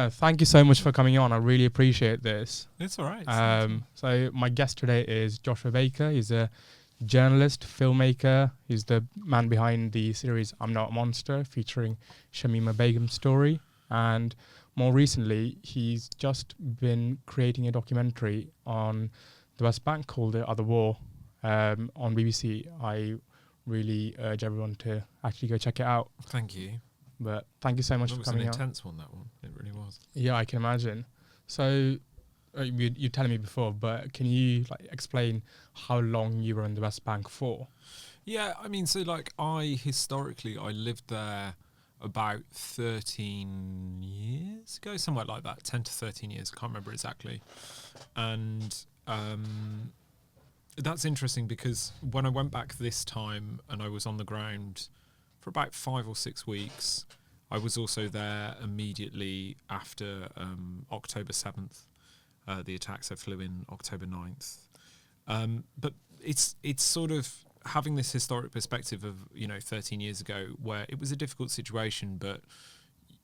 No, thank you so much for coming on. I really appreciate this. It's all right. So my guest today is Joshua Baker. He's a journalist, filmmaker. He's the man behind the series I'm Not a Monster, featuring Shamima Begum's story. And more recently, he's just been creating a documentary on the West Bank called The Other War on BBC. I really urge everyone to actually go check it out. Thank you. But thank you so much for coming out. It was an intense one, that one. It really was. Yeah, I can imagine. So you're telling me before, but can you explain how long you were in the West Bank for? Yeah, I mean, so I lived there about 13 years ago, somewhere like that, 10 to 13 years, I can't remember exactly. And that's interesting because when I went back this time and I was on the ground for about 5 or 6 weeks, I was also there immediately after October 7th, the attacks. I flew in October 9th. But it's sort of having this historic perspective of, 13 years ago, where it was a difficult situation, but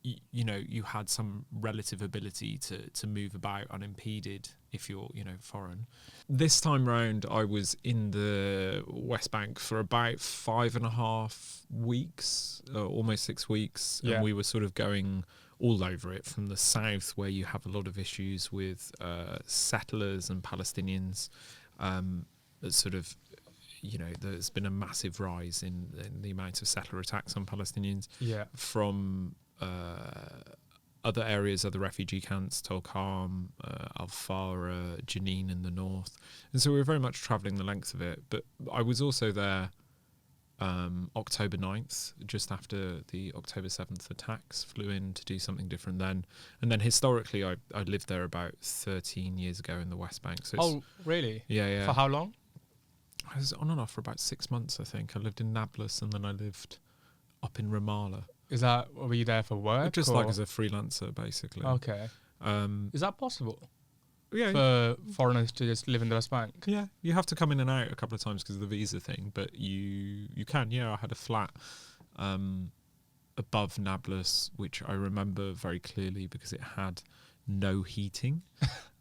you had some relative ability to move about unimpeded if you're, foreign. This time round, I was in the West Bank for about 5.5 weeks, almost 6 weeks, and we were sort of going all over it, from the south, where you have a lot of issues with settlers and Palestinians. Sort of, there's been a massive rise in the amount of settler attacks on Palestinians. From other areas, other refugee camps, Tulkarm, Al-Fara, Jenin in the north. And so we were very much travelling the length of it. But I was also there October 9th, just after the October 7th attacks, flew in to do something different then. And then historically, I lived there about 13 years ago in the West Bank. So oh, really? Yeah. For how long? I was on and off for about 6 months, I think. I lived in Nablus and then I lived up in Ramallah. Were you there for work? Just as a freelancer, basically. Okay. Is that possible? Yeah. For foreigners to just live in the West Bank? Yeah, you have to come in and out a couple of times because of the visa thing, but you can. Yeah, I had a flat above Nablus, which I remember very clearly because it had no heating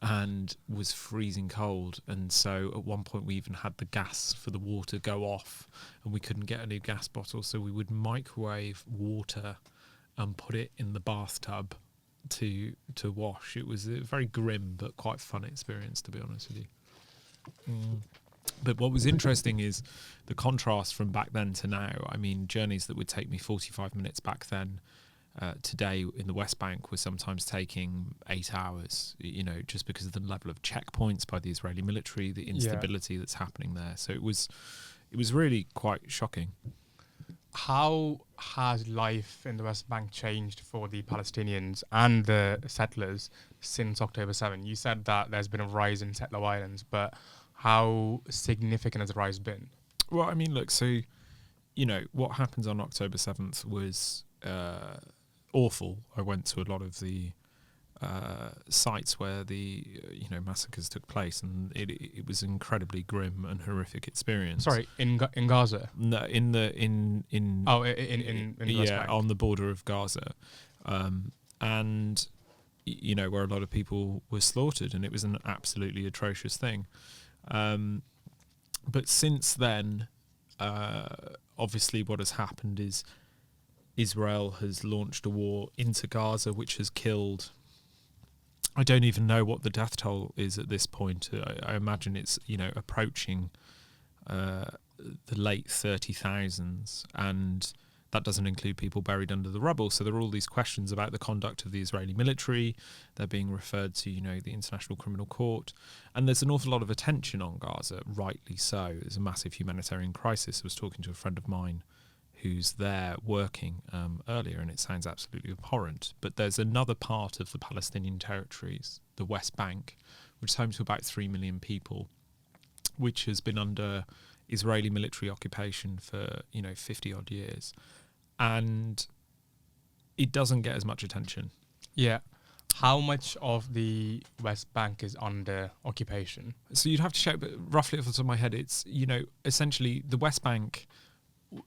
and was freezing cold. And so at one point we even had the gas for the water go off and we couldn't get a new gas bottle, so we would microwave water and put it in the bathtub to wash. It was a very grim but quite fun experience, to be honest with you. But what was interesting is the contrast from back then to now. I mean, journeys that would take me 45 minutes back then, today in the West Bank were sometimes taking 8 hours, just because of the level of checkpoints by the Israeli military, the instability that's happening there. So it was really quite shocking. How has life in the West Bank changed for the Palestinians and the settlers since October 7? You said that there's been a rise in settler violence, but how significant has the rise been? Well, I mean, look, so, what happens on October 7th was awful. I went to a lot of the sites where the massacres took place, and it was an incredibly grim and horrific experience. Sorry, in Gaza? No, in the West Bank. On the border of Gaza, and where a lot of people were slaughtered, and it was an absolutely atrocious thing. But since then, obviously, what has happened is Israel has launched a war into Gaza, which has killed, I don't even know what the death toll is at this point. I imagine it's, approaching the late 30,000s, and that doesn't include people buried under the rubble. So there are all these questions about the conduct of the Israeli military. They're being referred to, the International Criminal Court. And there's an awful lot of attention on Gaza, rightly so. There's a massive humanitarian crisis. I was talking to a friend of mine who's there working earlier, and it sounds absolutely abhorrent. But there's another part of the Palestinian territories, the West Bank, which is home to about 3 million people, which has been under Israeli military occupation for 50 odd years, and it doesn't get as much attention. Yeah. How much of the West Bank is under occupation? So you'd have to check, but roughly off the top of my head, it's essentially the West Bank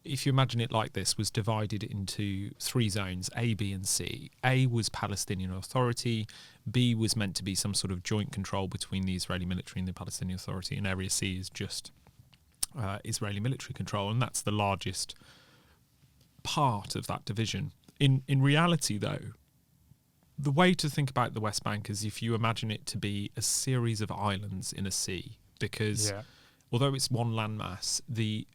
if you imagine it like this, was divided into 3 zones, A, B and C. A was Palestinian Authority, B was meant to be some sort of joint control between the Israeli military and the Palestinian Authority, and Area C is just Israeli military control, and that's the largest part of that division. In reality, though, the way to think about the West Bank is if you imagine it to be a series of islands in a sea, because although it's one landmass, the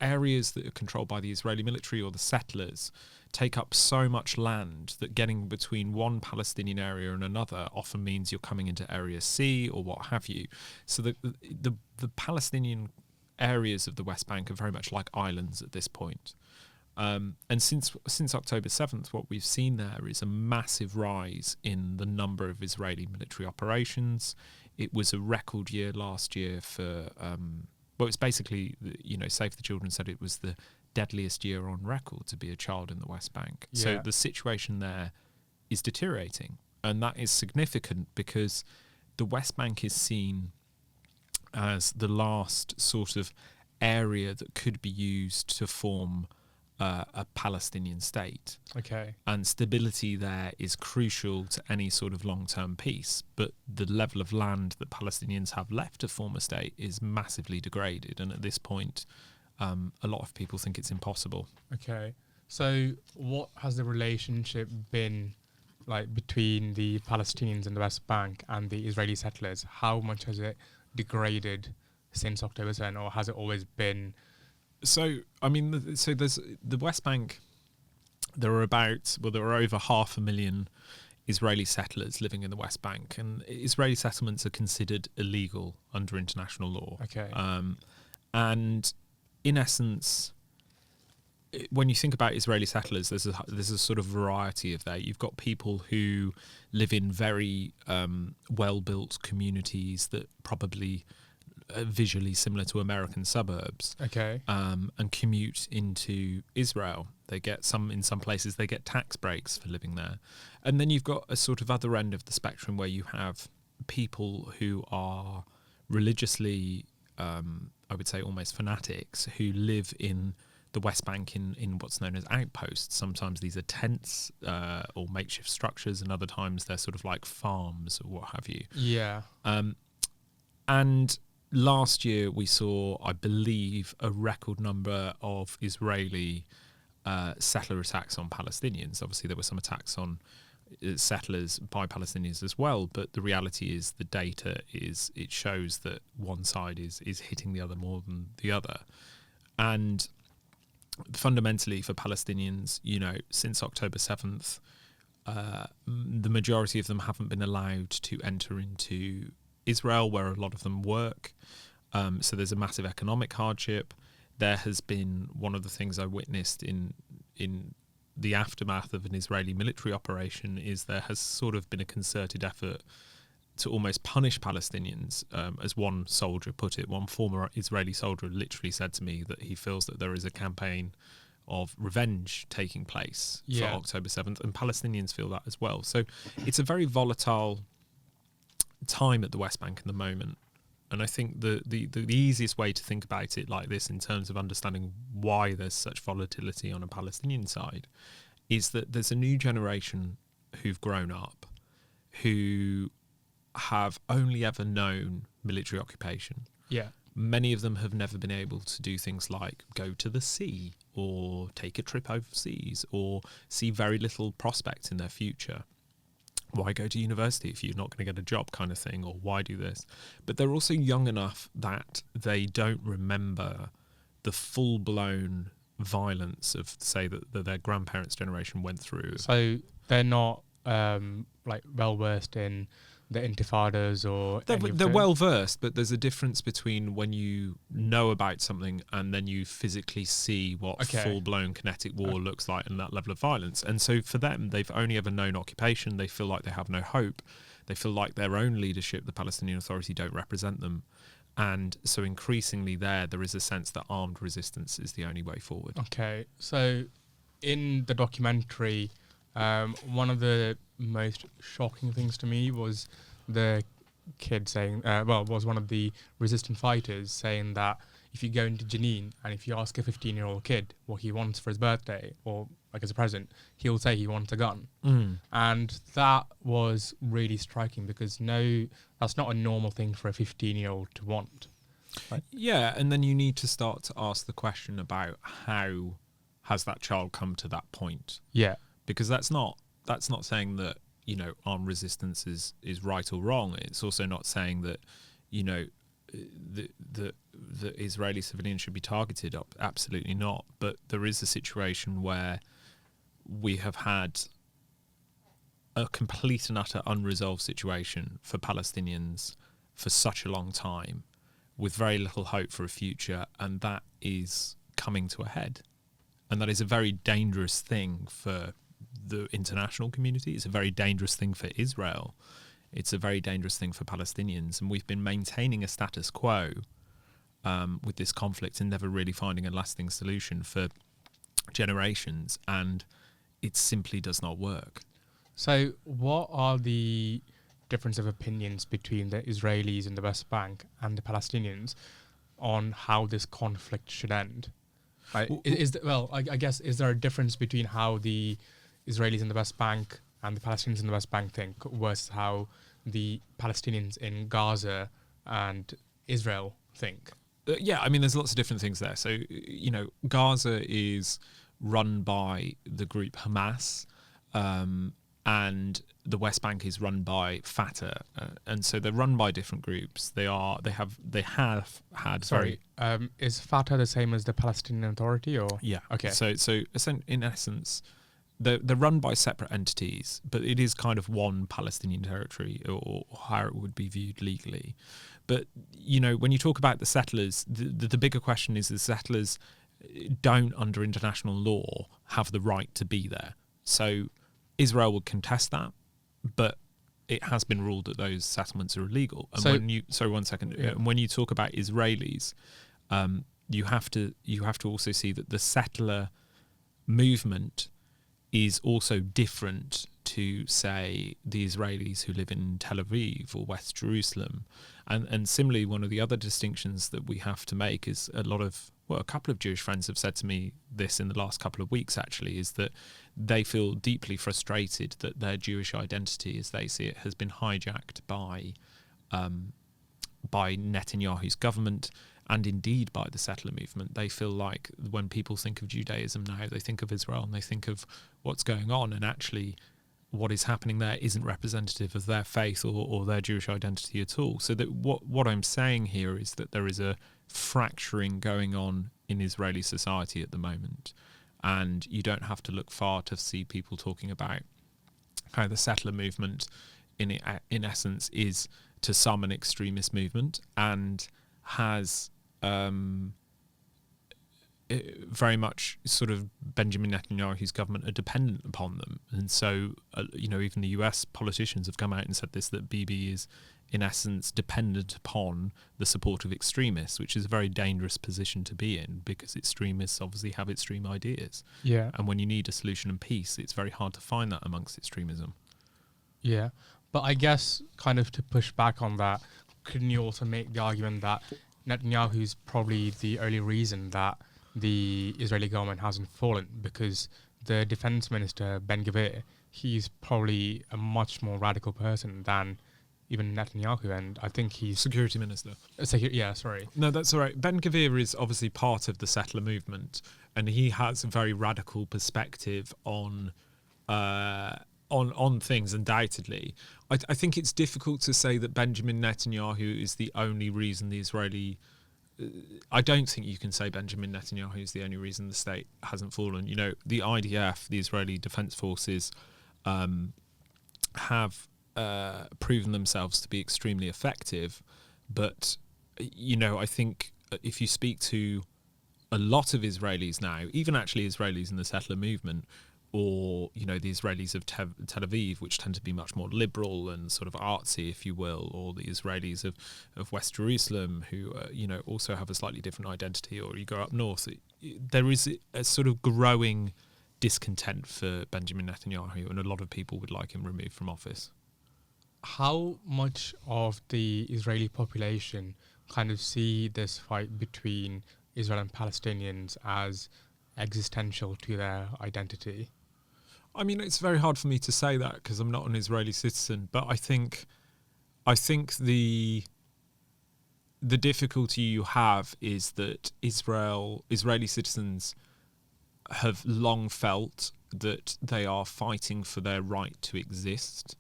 areas that are controlled by the Israeli military or the settlers take up so much land that getting between one Palestinian area and another often means you're coming into Area C or what have you. So the Palestinian areas of the West Bank are very much like islands at this point. And since October 7th, what we've seen there is a massive rise in the number of Israeli military operations. It was a record year last year for, well, it's basically, Save the Children said it was the deadliest year on record to be a child in the West Bank. Yeah. So the situation there is deteriorating. And that is significant because the West Bank is seen as the last sort of area that could be used to form a Palestinian state. Okay. And stability there is crucial to any sort of long-term peace. But the level of land that Palestinians have left to form a state is massively degraded. And at this point, a lot of people think it's impossible. Okay. So what has the relationship been like between the Palestinians in the West Bank and the Israeli settlers? How much has it degraded since October 7th, or has it always been? So, I mean, so there's the West Bank. There are over 500,000 Israeli settlers living in the West Bank, and Israeli settlements are considered illegal under international law. Okay. And in essence, when you think about Israeli settlers, there's a sort of variety of there. You've got people who live in very well-built communities that probably visually similar to American suburbs. Okay. And commute into Israel. In some places they get tax breaks for living there. And then you've got a sort of other end of the spectrum where you have people who are religiously, I would say almost fanatics, who live in the West Bank in what's known as outposts. Sometimes these are tents or makeshift structures, and other times they're sort of like farms or what have you. Yeah. And last year we saw, I believe, a record number of Israeli settler attacks on Palestinians. Obviously, there were some attacks on settlers by Palestinians as well, but the reality is the data it shows that one side is hitting the other more than the other. And fundamentally for Palestinians, since October 7th, the majority of them haven't been allowed to enter into Israel, where a lot of them work. So there's a massive economic hardship. There has been one of the things I witnessed in the aftermath of an Israeli military operation is there has sort of been a concerted effort to almost punish Palestinians. As one soldier put it, one former Israeli soldier literally said to me that he feels that there is a campaign of revenge taking place for October 7th, and Palestinians feel that as well. So it's a very volatile time at the West Bank in the moment. And I think the easiest way to think about it like this in terms of understanding why there's such volatility on a Palestinian side is that there's a new generation who've grown up who have only ever known military occupation. Yeah. Many of them have never been able to do things like go to the sea or take a trip overseas or see very little prospect in their future. Why go to university if you're not going to get a job kind of thing, or why do this? But they're also young enough that they don't remember the full-blown violence of, say, that their grandparents' generation went through. So they're not well-versed in the intifadas or they're well versed, but there's a difference between when you know about something and then you physically see what full-blown kinetic war looks like and that level of violence. And so for them, they've only ever known occupation. They feel like they have no hope. They feel like their own leadership, the Palestinian Authority, don't represent them. And so increasingly there is a sense that armed resistance is the only way forward. Okay, so in the documentary, one of the most shocking things to me was the kid saying, was one of the resistant fighters saying that if you go into Janine and if you ask a 15-year-old kid what he wants for his birthday or like as a present, he'll say he wants a gun. And that was really striking because that's not a normal thing for a 15-year-old to want. Like, yeah, and then you need to start to ask the question about how has that child come to that point? Yeah. Because that's not saying that, you know, armed resistance is right or wrong. It's also not saying that, you know, the Israeli civilians should be targeted. Absolutely not. But there is a situation where we have had a complete and utter unresolved situation for Palestinians for such a long time, with very little hope for a future, and that is coming to a head. And that is a very dangerous thing for the international community. It's a very dangerous thing for Israel. It's a very dangerous thing for Palestinians. And we've been maintaining a status quo with this conflict and never really finding a lasting solution for generations. And it simply does not work. So what are the difference of opinions between the Israelis in the West Bank and the Palestinians on how this conflict should end? I guess, is there a difference between how the Israelis in the West Bank and the Palestinians in the West Bank think versus how the Palestinians in Gaza and Israel think? Yeah, I mean, there's lots of different things there. So, you know, Gaza is run by the group Hamas, and the West Bank is run by Fatah, and so they're run by different groups. They have had. Sorry, is Fatah the same as the Palestinian Authority, or? Yeah. Okay. So in essence, they're run by separate entities, but it is kind of one Palestinian territory, or how it would be viewed legally. But, you know, when you talk about the settlers, the bigger question is the settlers don't, under international law, have the right to be there. So Israel would contest that, but it has been ruled that those settlements are illegal. And when you talk about Israelis, you have to also see that the settler movement is also different to, say, the Israelis who live in Tel Aviv or West Jerusalem. And similarly, one of the other distinctions that we have to make is a couple of Jewish friends have said to me this in the last couple of weeks, actually, is that they feel deeply frustrated that their Jewish identity, as they see it, has been hijacked by Netanyahu's government and indeed by the settler movement. They feel like when people think of Judaism now, they think of Israel and they think of what's going on, and actually what is happening there isn't representative of their faith or their Jewish identity at all. So that what I'm saying here is that there is a fracturing going on in Israeli society at the moment, and you don't have to look far to see people talking about how the settler movement in essence is to some an extremist movement and has very much sort of Benjamin Netanyahu's government are dependent upon them. And so, you know, even the US politicians have come out and said this, that Bibi is in essence dependent upon the support of extremists, which is a very dangerous position to be in because extremists obviously have extreme ideas. Yeah. And when you need a solution and peace, it's very hard to find that amongst extremism. Yeah. But I guess kind of to push back on that, couldn't you also make the argument that Netanyahu's probably the only reason that the Israeli government hasn't fallen, because the defense minister, Ben Gvir, he's probably a much more radical person than even Netanyahu, and I think he's... Security minister. Sorry. No, that's all right. Ben Gvir is obviously part of the settler movement, and he has a very radical perspective on things, undoubtedly. I think it's difficult to say that Benjamin Netanyahu is the only reason the Israeli... I don't think you can say Benjamin Netanyahu is the only reason the state hasn't fallen. You know, the IDF, the Israeli Defense Forces, have proven themselves to be extremely effective. But, you know, I think if you speak to a lot of Israelis now, even actually Israelis in the settler movement, or, you know, the Israelis of Tel Aviv, which tend to be much more liberal and sort of artsy, if you will, or the Israelis of West Jerusalem, who, you know, also have a slightly different identity, or you go up north, there is a sort of growing discontent for Benjamin Netanyahu, and a lot of people would like him removed from office. How much of the Israeli population kind of see this fight between Israel and Palestinians as existential to their identity? I mean, it's very hard for me to say that because I'm not an Israeli citizen, but I think the difficulty you have is that Israeli citizens have long felt that they are fighting for their right to exist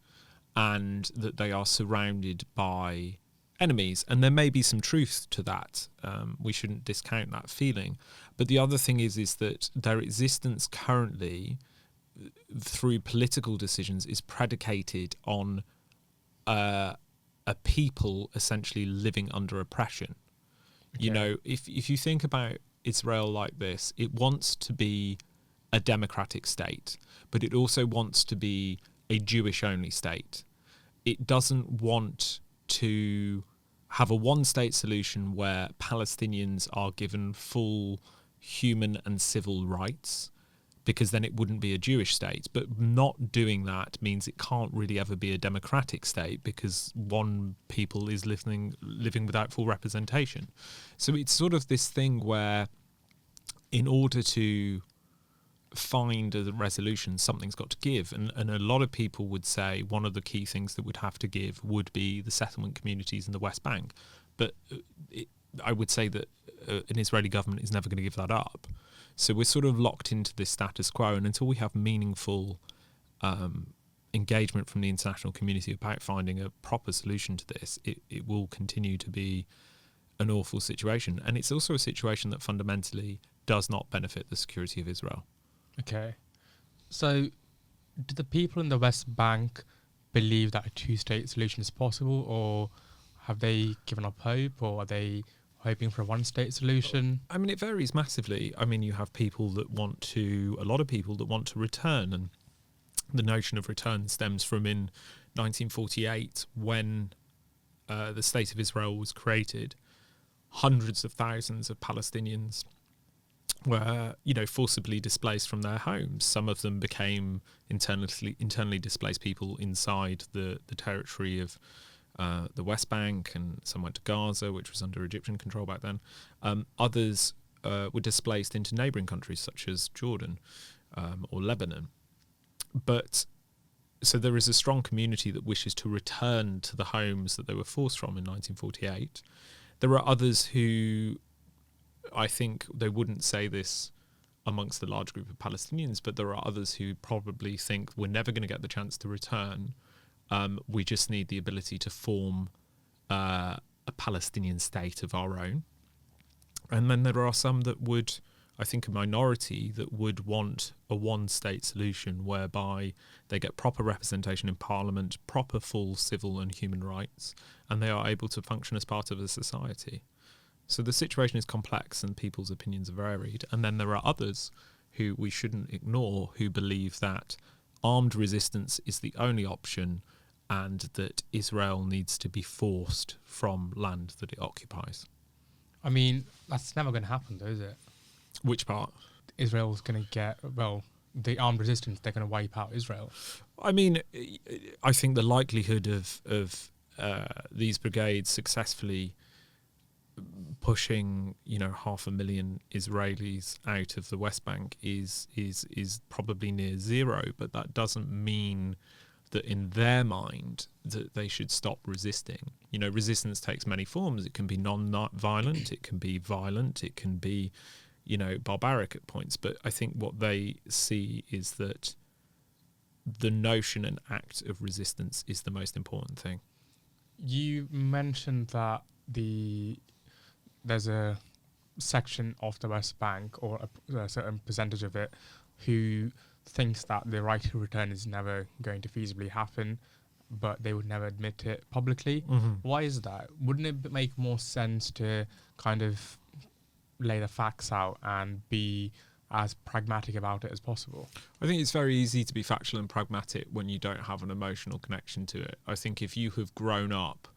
and that they are surrounded by enemies. And there may be some truth to that. We shouldn't discount that feeling. But the other thing is that their existence currently, through political decisions, is predicated on a people essentially living under oppression. Okay. You know, if you think about Israel like this, it wants to be a democratic state, but it also wants to be a Jewish-only state. It doesn't want to have a one-state solution where Palestinians are given full human and civil rights, because then it wouldn't be a Jewish state. But not doing that means it can't really ever be a democratic state, because one people is living without full representation. So it's sort of this thing where, in order to find a resolution, something's got to give. And a lot of people would say one of the key things that would have to give would be the settlement communities in the West Bank. But I would say that an Israeli government is never going to give that up. So we're sort of locked into this status quo, and until we have meaningful engagement from the international community about finding a proper solution to this, it will continue to be an awful situation. And it's also a situation that fundamentally does not benefit the security of Israel. Okay. So do the people in the West Bank believe that a two-state solution is possible, or have they given up hope, or are they hoping for a one-state solution? I mean, it varies massively. I mean, you have a lot of people that want to return, and the notion of return stems from in 1948 when the State of Israel was created. Hundreds of thousands of Palestinians were, forcibly displaced from their homes. Some of them became internally displaced people inside the territory of the West Bank, and some went to Gaza, which was under Egyptian control back then. Others were displaced into neighbouring countries such as Jordan or Lebanon. But so there is a strong community that wishes to return to the homes that they were forced from in 1948. There are others who, I think they wouldn't say this amongst the large group of Palestinians, but there are others who probably think we're never going to get the chance to return. We just need the ability to form a Palestinian state of our own. And then there are some that would, I think a minority, that would want a one-state solution whereby they get proper representation in parliament, proper full civil and human rights, and they are able to function as part of a society. So the situation is complex and people's opinions are varied. And then there are others who we shouldn't ignore, who believe that armed resistance is the only option and that Israel needs to be forced from land that it occupies. I mean, that's never going to happen, though, is it? Which part? Israel's going to get, the armed resistance, they're going to wipe out Israel. I mean, I think the likelihood of these brigades successfully pushing, 500,000 Israelis out of the West Bank is probably near zero, but that doesn't mean that in their mind that they should stop resisting. Resistance takes many forms. It can be non-violent, it can be violent, it can be, barbaric at points. But I think what they see is that the notion and act of resistance is the most important thing. You mentioned that there's a section of the West Bank, or a certain percentage of it, who thinks that the right to return is never going to feasibly happen, but they would never admit it publicly. Mm-hmm. Why is that? Wouldn't it make more sense to kind of lay the facts out and be as pragmatic about it as possible? I think it's very easy to be factual and pragmatic when you don't have an emotional connection to it. I think if you have grown up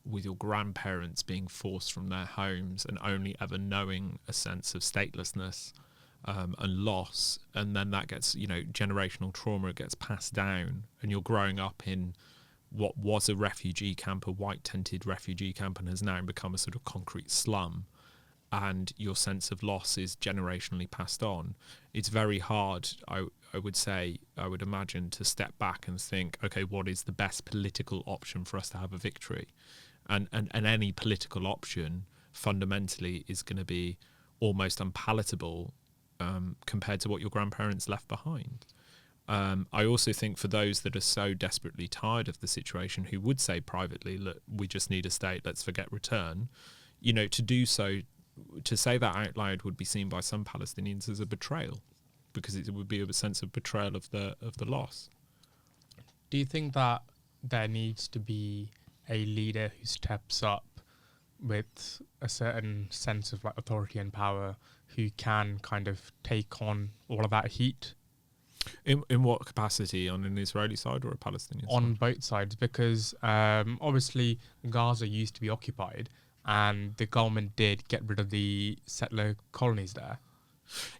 with your grandparents being forced from their homes and only ever knowing a sense of statelessness and loss, and then that gets, generational trauma, it gets passed down, and you're growing up in what was a refugee camp, a white tented refugee camp, and has now become a sort of concrete slum, and your sense of loss is generationally passed on, it's very hard, I would imagine, to step back and think, okay, what is the best political option for us to have a victory? And any political option fundamentally is going to be almost unpalatable compared to what your grandparents left behind. I also think for those that are so desperately tired of the situation, who would say privately, look, we just need a state, let's forget return, to do so, to say that out loud would be seen by some Palestinians as a betrayal, because it would be a sense of betrayal of the loss. Do you think that there needs to be a leader who steps up with a certain sense of authority and power, who can kind of take on all of that heat? In what capacity? On an Israeli side or a Palestinian side? On both sides, because obviously Gaza used to be occupied, and the government did get rid of the settler colonies there.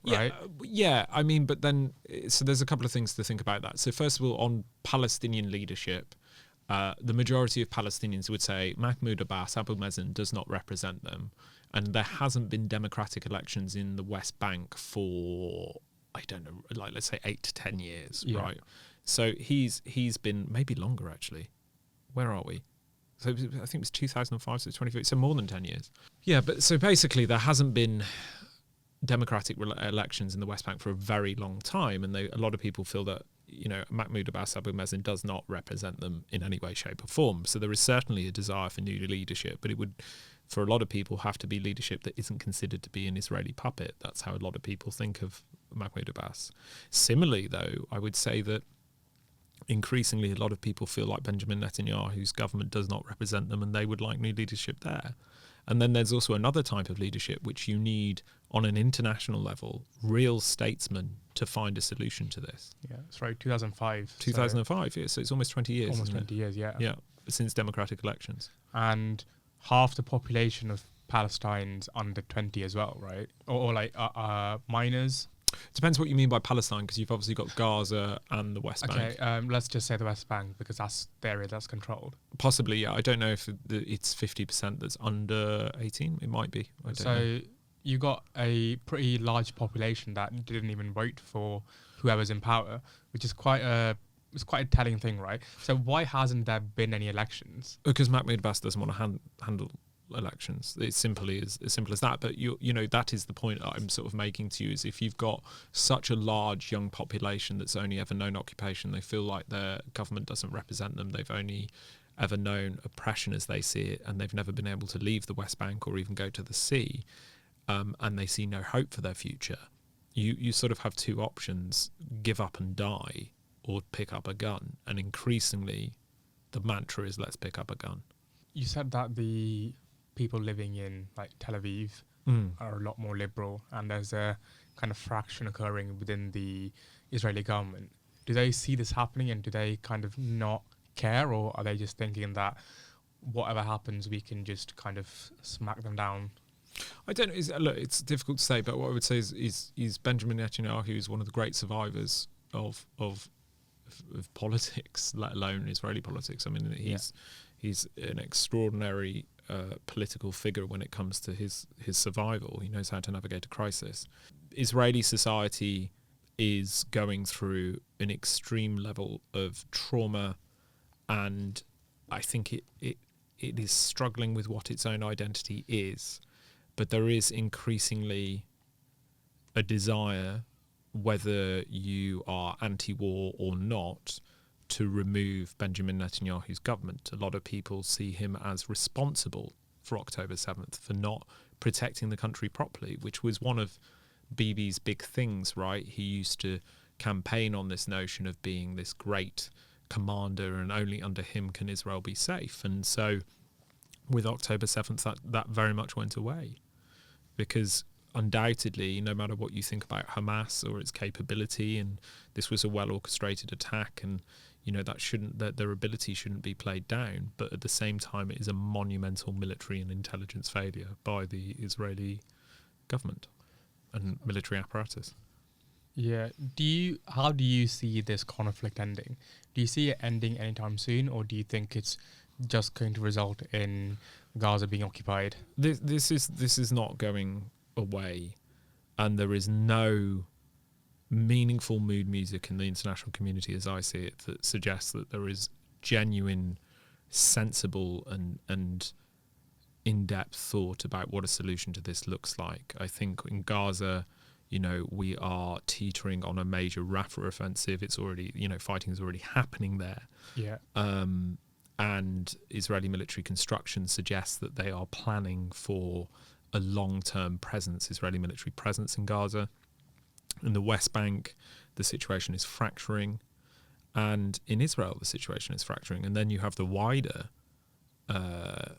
Right? Yeah. I mean, but then, so there's a couple of things to think about that. So first of all, on Palestinian leadership, the majority of Palestinians would say Mahmoud Abbas, Abu Mazen, does not represent them. And there hasn't been democratic elections in the West Bank for, I don't know, like let's say 8 to 10 years, right? So he's been, maybe longer actually. Where are we? So I think it was 2005, so 2015, so more than 10 years. Yeah, but so basically there hasn't been democratic elections in the West Bank for a very long time, and a lot of people feel that Mahmoud Abbas, Abu Mazen does not represent them in any way, shape or form. So there is certainly a desire for new leadership, but it would, for a lot of people, have to be leadership that isn't considered to be an Israeli puppet. That's how a lot of people think of Mahmoud Abbas. Similarly, though, I would say that increasingly a lot of people feel like Benjamin Netanyahu's government does not represent them, and they would like new leadership there. And then there's also another type of leadership which you need on an international level, real statesmen, to find a solution to this. Yeah, that's right, 2005. 2005, yeah, so it's almost 20 years. Almost 20 years, yeah. Yeah, since democratic elections. And half the population of Palestine's under 20 as well, right? Or like minors. It depends what you mean by Palestine, because you've obviously got Gaza and the West Bank. Okay, let's just say the West Bank, because that's the area that's controlled. Possibly, yeah. I don't know if it's 50% that's under 18. It might be. I don't know. You got a pretty large population that didn't even vote for whoever's in power, which is quite a telling thing, right? So why hasn't there been any elections? Because Mahmoud Abbas doesn't want to handle elections. It's simply as simple as that. But that is the point I'm sort of making to you, is if you've got such a large young population that's only ever known occupation, they feel like their government doesn't represent them. They've only ever known oppression as they see it, and they've never been able to leave the West Bank or even go to the sea, and they see no hope for their future. You sort of have two options: give up and die, or pick up a gun. And increasingly the mantra is, let's pick up a gun. You said that the people living in like Tel Aviv are a lot more liberal, and there's a kind of fraction occurring within the Israeli government. Do they see this happening, and do they kind of not care, or are they just thinking that whatever happens, we can just kind of smack them down? I don't know. Look, it's difficult to say, but what I would say is Benjamin Netanyahu is one of the great survivors of politics, let alone Israeli politics. I mean, he's an extraordinary political figure when it comes to his survival. He knows how to navigate a crisis. Israeli society is going through an extreme level of trauma, and I think it is struggling with what its own identity is. But there is increasingly a desire, whether you are anti-war or not, to remove Benjamin Netanyahu's government. A lot of people see him as responsible for October 7th, for not protecting the country properly, which was one of Bibi's big things, right? He used to campaign on this notion of being this great commander, and only under him can Israel be safe. And so with October 7th, that very much went away, because undoubtedly, no matter what you think about Hamas or its capability, and this was a well-orchestrated attack, and that their ability shouldn't be played down, but at the same time, it is a monumental military and intelligence failure by the Israeli government and military apparatus. Yeah. How do you see this conflict ending? Do you see it ending anytime soon, or do you think it's just going to result in Gaza being occupied? This is not going away, and there is no meaningful mood music in the international community, as I see it, that suggests that there is genuine, sensible, and in-depth thought about what a solution to this looks like. I think in Gaza, we are teetering on a major Rafah offensive. It's already, fighting is already happening there. Yeah. And Israeli military construction suggests that they are planning for a long-term presence, Israeli military presence in Gaza. In the West Bank, the situation is fracturing. And in Israel, the situation is fracturing. And then you have the wider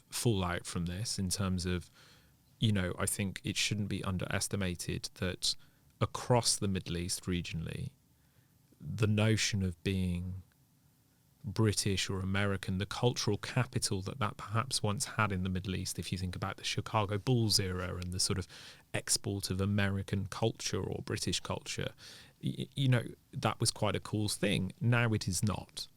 fallout from this in terms of, I think it shouldn't be underestimated that across the Middle East regionally, the notion of being British or American, the cultural capital that perhaps once had in the Middle East, if you think about the Chicago Bulls era and the sort of export of American culture or British culture, that was quite a cool thing. Now it is not.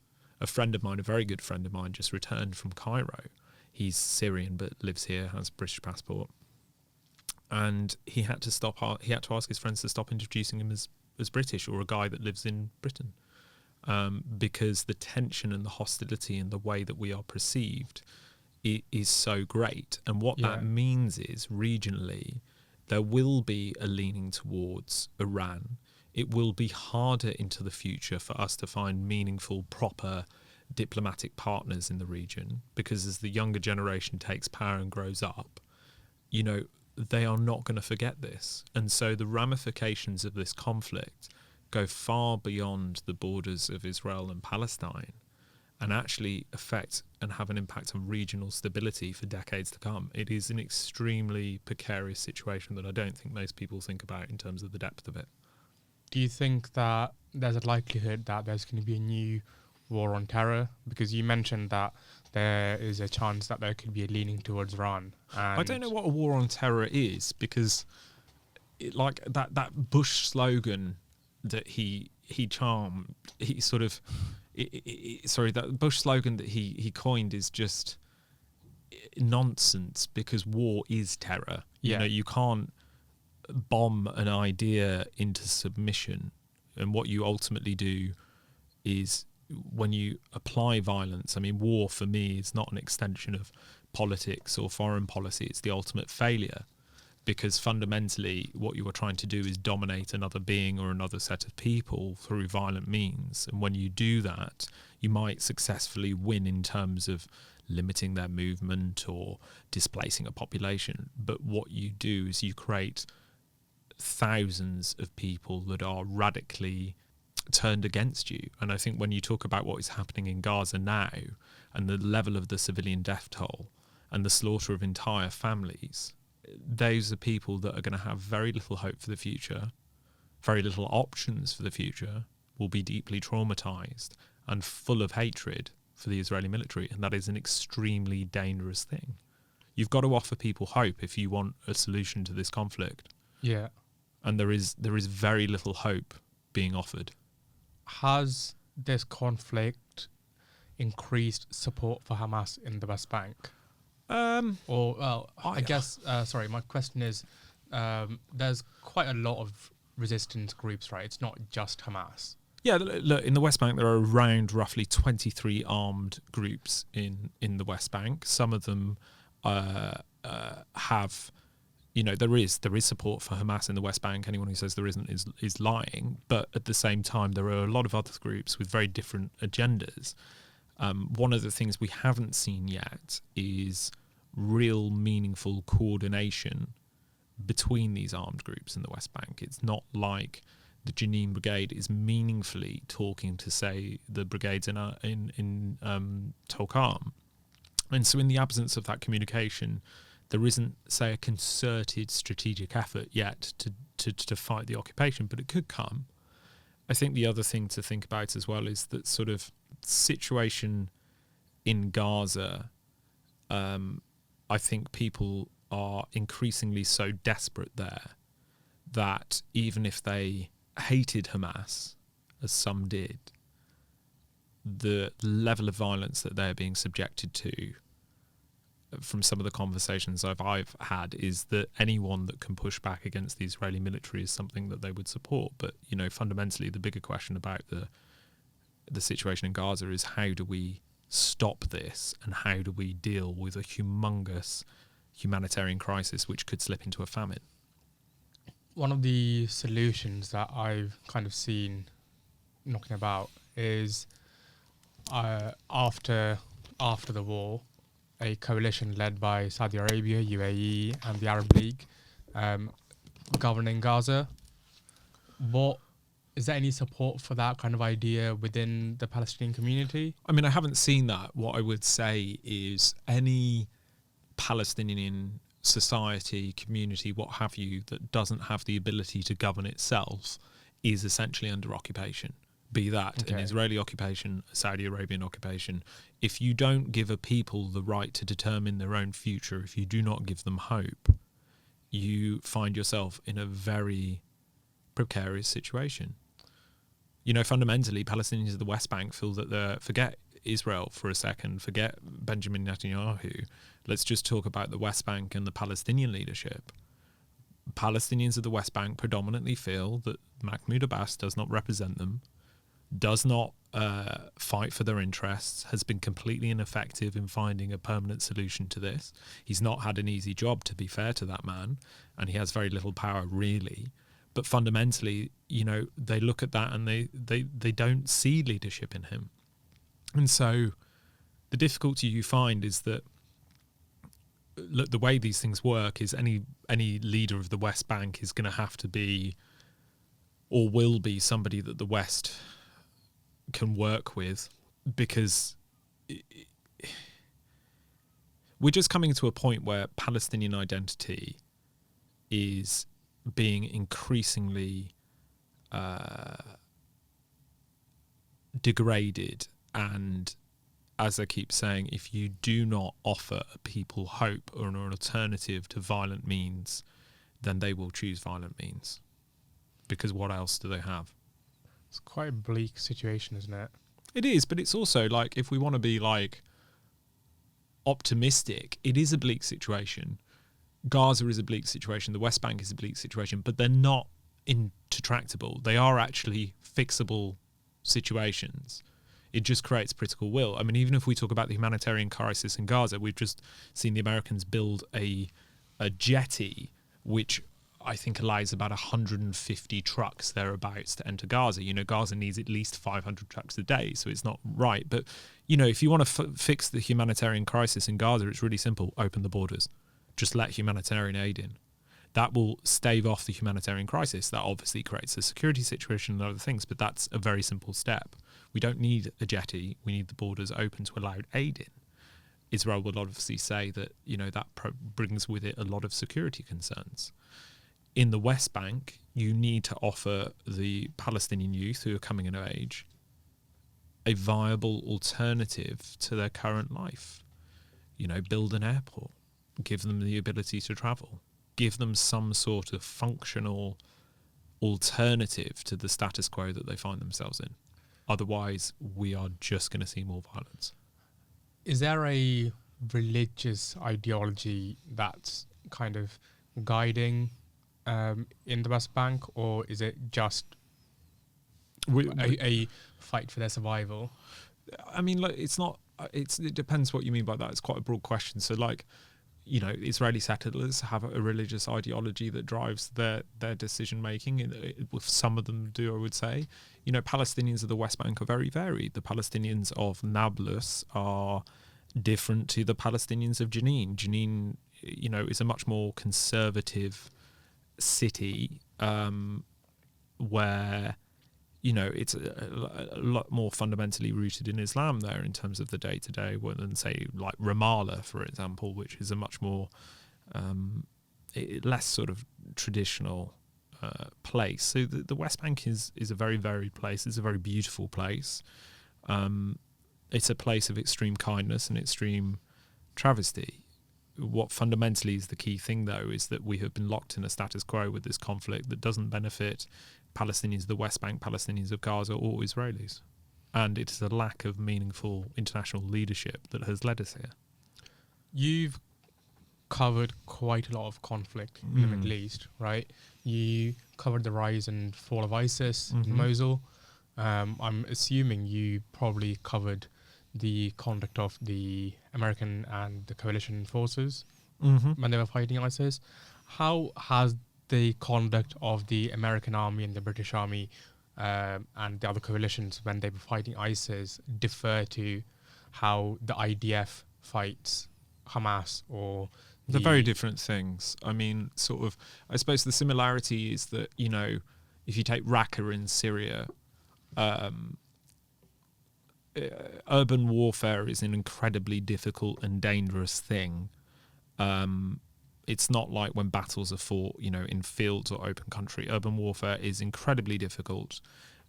A friend of mine, a very good friend of mine, just returned from Cairo. He's Syrian but lives here, has a British passport. And he had to ask his friends to stop introducing him as British or a guy that lives in Britain. Because the tension and the hostility and the way that we are perceived is so great. And what that means is, regionally, there will be a leaning towards Iran. It will be harder into the future for us to find meaningful, proper diplomatic partners in the region, because as the younger generation takes power and grows up, they are not going to forget this. And so the ramifications of this conflict go far beyond the borders of Israel and Palestine and actually affect and have an impact on regional stability for decades to come. It is an extremely precarious situation that I don't think most people think about in terms of the depth of it. Do you think that there's a likelihood that there's going to be a new war on terror? Because you mentioned that there is a chance that there could be a leaning towards Iran. And I don't know what a war on terror is, because that Bush slogan that he charmed, that Bush slogan that he coined is just nonsense, because war is terror. You can't bomb an idea into submission, and what you ultimately do is, when you apply violence, war for me is not an extension of politics or foreign policy, it's the ultimate failure. Because fundamentally, what you are trying to do is dominate another being or another set of people through violent means. And when you do that, you might successfully win in terms of limiting their movement or displacing a population. But what you do is you create thousands of people that are radically turned against you. And I think when you talk about what is happening in Gaza now and the level of the civilian death toll and the slaughter of entire families, those are people that are going to have very little hope for the future, very little options for the future, will be deeply traumatized and full of hatred for the Israeli military. And that is an extremely dangerous thing. You've got to offer people hope if you want a solution to this conflict. Yeah. And there is very little hope being offered. Has this conflict increased support for Hamas in the West Bank? I guess, my question is, there's quite a lot of resistance groups, right? It's not just Hamas. Yeah, look, in the West Bank, there are around roughly 23 armed groups in the West Bank. Some of them have, there is support for Hamas in the West Bank. Anyone who says there isn't is lying. But at the same time, there are a lot of other groups with very different agendas. One of the things we haven't seen yet is real meaningful coordination between these armed groups in the West Bank. It's not like the Jenin Brigade is meaningfully talking to, say, the brigades in Tulkarm. And so in the absence of that communication, there isn't, say, a concerted strategic effort yet to fight the occupation, but it could come. I think the other thing to think about as well is that sort of situation in Gaza. I think people are increasingly so desperate there that even if they hated Hamas, as some did, the level of violence that they're being subjected to, from some of the conversations I've had, is that anyone that can push back against the Israeli military is something that they would support. But, you know, fundamentally, the bigger question about the situation in Gaza is, how do we stop this, and how do we deal with a humongous humanitarian crisis which could slip into a famine? One of the solutions that I've kind of seen knocking about is after the war, a coalition led by Saudi Arabia, UAE, and the Arab League governing Gaza. Is there any support for that kind of idea within the Palestinian community? I mean, I haven't seen that. What I would say is any Palestinian society, community, what have you, that doesn't have the ability to govern itself is essentially under occupation. Be that an Israeli occupation, a Saudi Arabian occupation. If you don't give a people the right to determine their own future, if you do not give them hope, you find yourself in a very precarious situation. You know, fundamentally, Palestinians of the West Bank feel that forget Israel for a second, forget Benjamin Netanyahu. Let's just talk about the West Bank and the Palestinian leadership. Palestinians of the West Bank predominantly feel that Mahmoud Abbas does not represent them, does not fight for their interests, has been completely ineffective in finding a permanent solution to this. He's not had an easy job, to be fair to that man, and he has very little power, really. But fundamentally, you know, they look at that and they don't see leadership in him. And so the difficulty you find is that, look, the way these things work is any leader of the West Bank is going to have to be, or will be, somebody that the West can work with, because we're just coming to a point where Palestinian identity is being increasingly degraded. And as I keep saying, if you do not offer people hope or an alternative to violent means, then they will choose violent means, because what else do they have? It's quite a bleak situation, isn't it? It is, but it's also like, if we want to be like optimistic, it is a bleak situation. Gaza is a bleak situation. The West Bank is a bleak situation, but they're not intractable. They are actually fixable situations. It just creates political will. I mean, even if we talk about the humanitarian crisis in Gaza, we've just seen the Americans build a jetty, which I think allows about 150 trucks thereabouts to enter Gaza. You know, Gaza needs at least 500 trucks a day, so it's not right. But, you know, if you want to fix the humanitarian crisis in Gaza, it's really simple. Open the borders. Just let humanitarian aid in. That will stave off the humanitarian crisis. That obviously creates a security situation and other things, but that's a very simple step. We don't need a jetty. We need the borders open to allow aid in. Israel will obviously say that, you know, that brings with it a lot of security concerns. In the West Bank, you need to offer the Palestinian youth who are coming of age a viable alternative to their current life. You know, build an airport. Give them the ability to travel, give them some sort of functional alternative to the status quo that they find themselves in. Otherwise, we are just going to see more violence. Is there a religious ideology that's kind of guiding in the West Bank, or is it just a fight for their survival? I mean, like, it's not. It depends what you mean by that. It's quite a broad question. So, like, you know, Israeli settlers have a religious ideology that drives their decision making. Some of them do, I would say. You know, Palestinians of the West Bank are very varied. The Palestinians of Nablus are different to the Palestinians of Jenin. Jenin, you know, is a much more conservative city where, you know, it's a lot more fundamentally rooted in Islam there in terms of the day-to-day, than, say, like Ramallah, for example, which is a much more less sort of traditional place. So the West Bank is a very varied place. It's a very beautiful place. It's a place of extreme kindness and extreme travesty. What fundamentally is the key thing, though, is that we have been locked in a status quo with this conflict that doesn't benefit Palestinians of the West Bank, Palestinians of Gaza, or Israelis. And it is a lack of meaningful international leadership that has led us here. You've covered quite a lot of conflict in the Middle East, right? You covered the rise and fall of ISIS in Mosul. I'm assuming you probably covered the conduct of the American and the coalition forces when they were fighting ISIS. How has the conduct of the American army and the British army and the other coalitions when they were fighting ISIS differ to how the IDF fights Hamas or They're very different things. I mean, I suppose the similarity is that, if you take Raqqa in Syria, urban warfare is an incredibly difficult and dangerous thing. It's not like when battles are fought, in fields or open country. Urban warfare is incredibly difficult,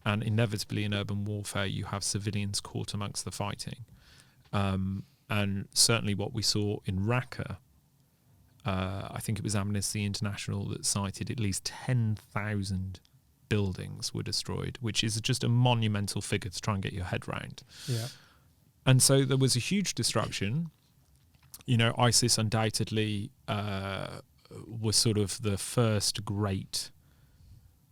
and inevitably in urban warfare you have civilians caught amongst the fighting. And certainly what we saw in Raqqa, I think it was Amnesty International that cited at least 10,000 buildings were destroyed, which is just a monumental figure to try and get your head round. Yeah. And so there was a huge destruction. ISIS undoubtedly was sort of the first great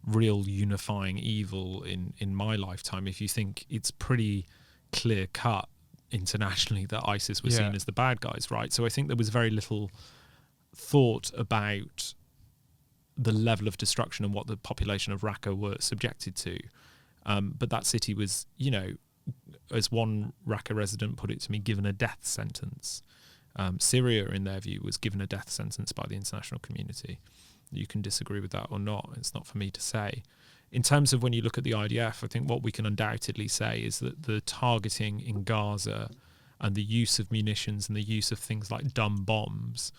real unifying evil in my lifetime. If you think it's pretty clear cut internationally that ISIS was seen as the bad guys, right? So I think there was very little thought about the level of destruction and what the population of Raqqa were subjected to. But that city was, as one Raqqa resident put it to me, given a death sentence. Syria, in their view, was given a death sentence by the international community. You can disagree with that or not. It's not for me to say. In terms of when you look at the IDF, I think what we can undoubtedly say is that the targeting in Gaza and the use of munitions and the use of things like dumb bombs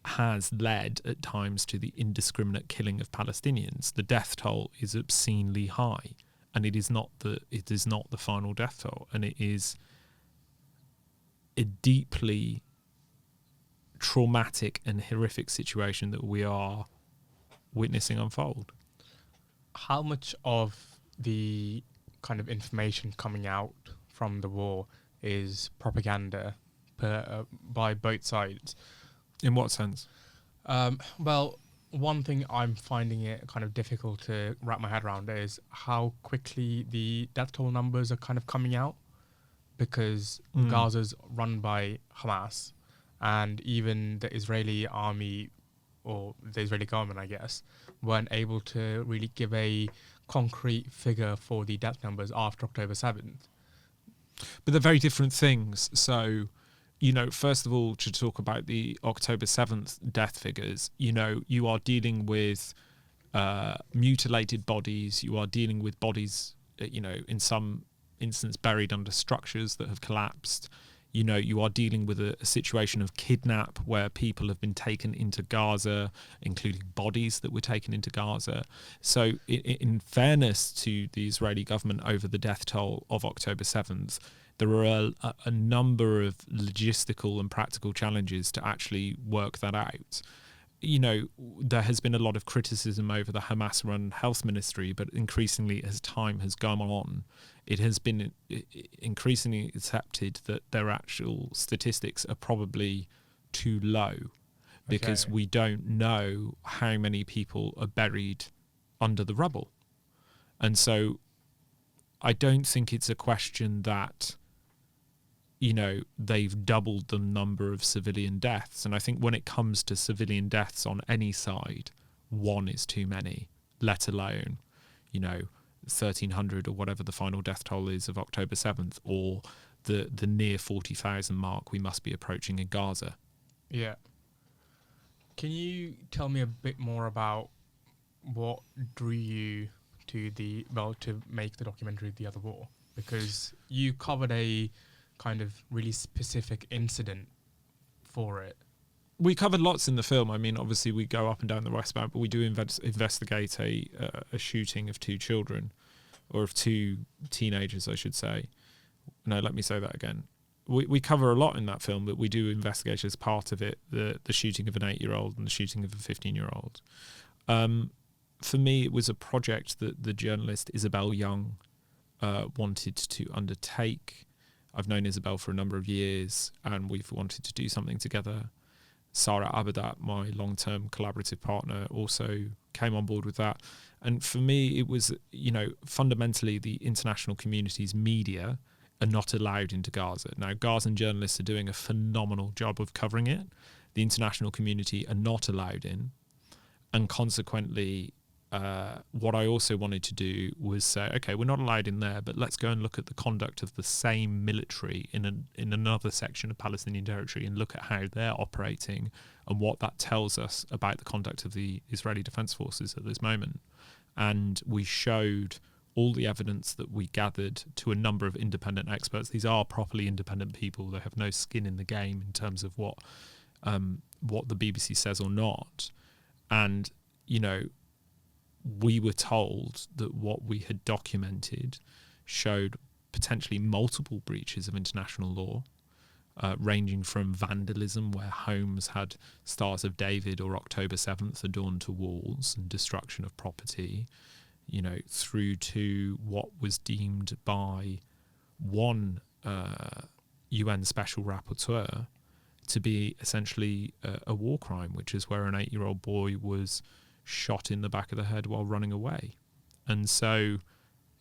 has led at times to the indiscriminate killing of Palestinians. The death toll is obscenely high, and it is not the final death toll, and it is a deeply traumatic and horrific situation that we are witnessing unfold. How much of the kind of information coming out from the war is propaganda by both sides? In what sense? Well, one thing I'm finding it kind of difficult to wrap my head around is how quickly the death toll numbers are kind of coming out, because Gaza's run by Hamas, and even the Israeli army, or the Israeli government, I guess, weren't able to really give a concrete figure for the death numbers after October 7th. But they're very different things. So, first of all, to talk about the October 7th death figures, you are dealing with mutilated bodies. You are dealing with bodies, in some instance buried under structures that have collapsed. You are dealing with a situation of kidnap where people have been taken into Gaza, including bodies that were taken into Gaza. So in fairness to the Israeli government over the death toll of October 7th, there are a number of logistical and practical challenges to actually work that out. There has been a lot of criticism over the Hamas-run health ministry, but increasingly as time has gone on, it has been increasingly accepted that their actual statistics are probably too low, because we don't know how many people are buried under the rubble. And so I don't think it's a question that, they've doubled the number of civilian deaths. And I think when it comes to civilian deaths on any side, one is too many, let alone, 1,300 or whatever the final death toll is of October 7th, or the near 40,000 mark we must be approaching in Gaza. Yeah. Can you tell me a bit more about what drew you to make the documentary The Other War? Because you covered a kind of really specific incident for it. We covered lots in the film. I mean, obviously we go up and down the West Bank, but we do investigate a shooting of two children, or of two teenagers, I should say. No, let me say that again. We cover a lot in that film, but we do investigate as part of it the shooting of an 8-year-old and the shooting of a 15-year-old. for me, it was a project that the journalist Isabel Young wanted to undertake. I've known Isabel for a number of years, and we've wanted to do something together. Sarah Abadat, my long-term collaborative partner, also came on board with that. And for me, it was, fundamentally the international community's media are not allowed into Gaza. Now, Gazan journalists are doing a phenomenal job of covering it. The international community are not allowed in. And consequently, what I also wanted to do was say, okay, we're not allowed in there, but let's go and look at the conduct of the same military in another section of Palestinian territory and look at how they're operating and what that tells us about the conduct of the Israeli Defense Forces at this moment. And we showed all the evidence that we gathered to a number of independent experts. These are properly independent people. They have no skin in the game in terms of what the BBC says or not. And, we were told that what we had documented showed potentially multiple breaches of international law, ranging from vandalism, where homes had Stars of David or October 7th adorned to walls, and destruction of property, through to what was deemed by one UN special rapporteur to be essentially a war crime, which is where an 8-year-old boy was shot in the back of the head while running away. And so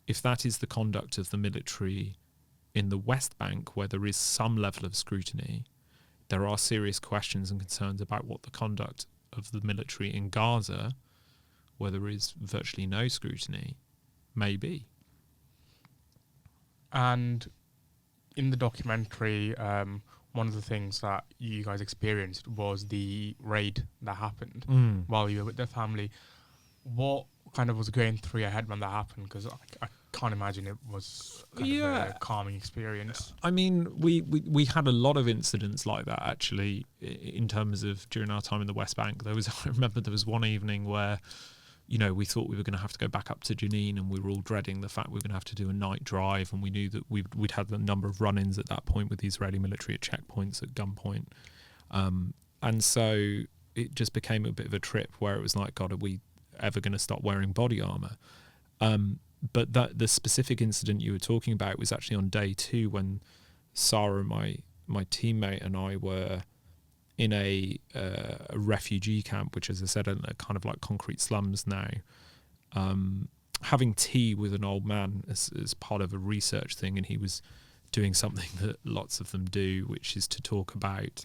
if that is the conduct of the military in the West Bank, where there is some level of scrutiny, there are serious questions and concerns about what the conduct of the military in Gaza, where there is virtually no scrutiny, may be. And in the documentary, one of the things that you guys experienced was the raid that happened while you were with the family. What kind of was going through your head when that happened? Because I can't imagine it was kind of a calming experience. I mean, we had a lot of incidents like that, actually, in terms of during our time in the West Bank. I remember there was one evening where, we thought we were going to have to go back up to Jenin, and we were all dreading the fact we were going to have to do a night drive, and we knew that we'd had a number of run-ins at that point with the Israeli military at checkpoints at gunpoint. And so it just became a bit of a trip where it was like, God, are we ever going to stop wearing body armour? But the specific incident you were talking about was actually on day 2 when Sarah, my teammate, and I were in a refugee camp, which, as I said, are kind of like concrete slums now, having tea with an old man as part of a research thing, and he was doing something that lots of them do, which is to talk about,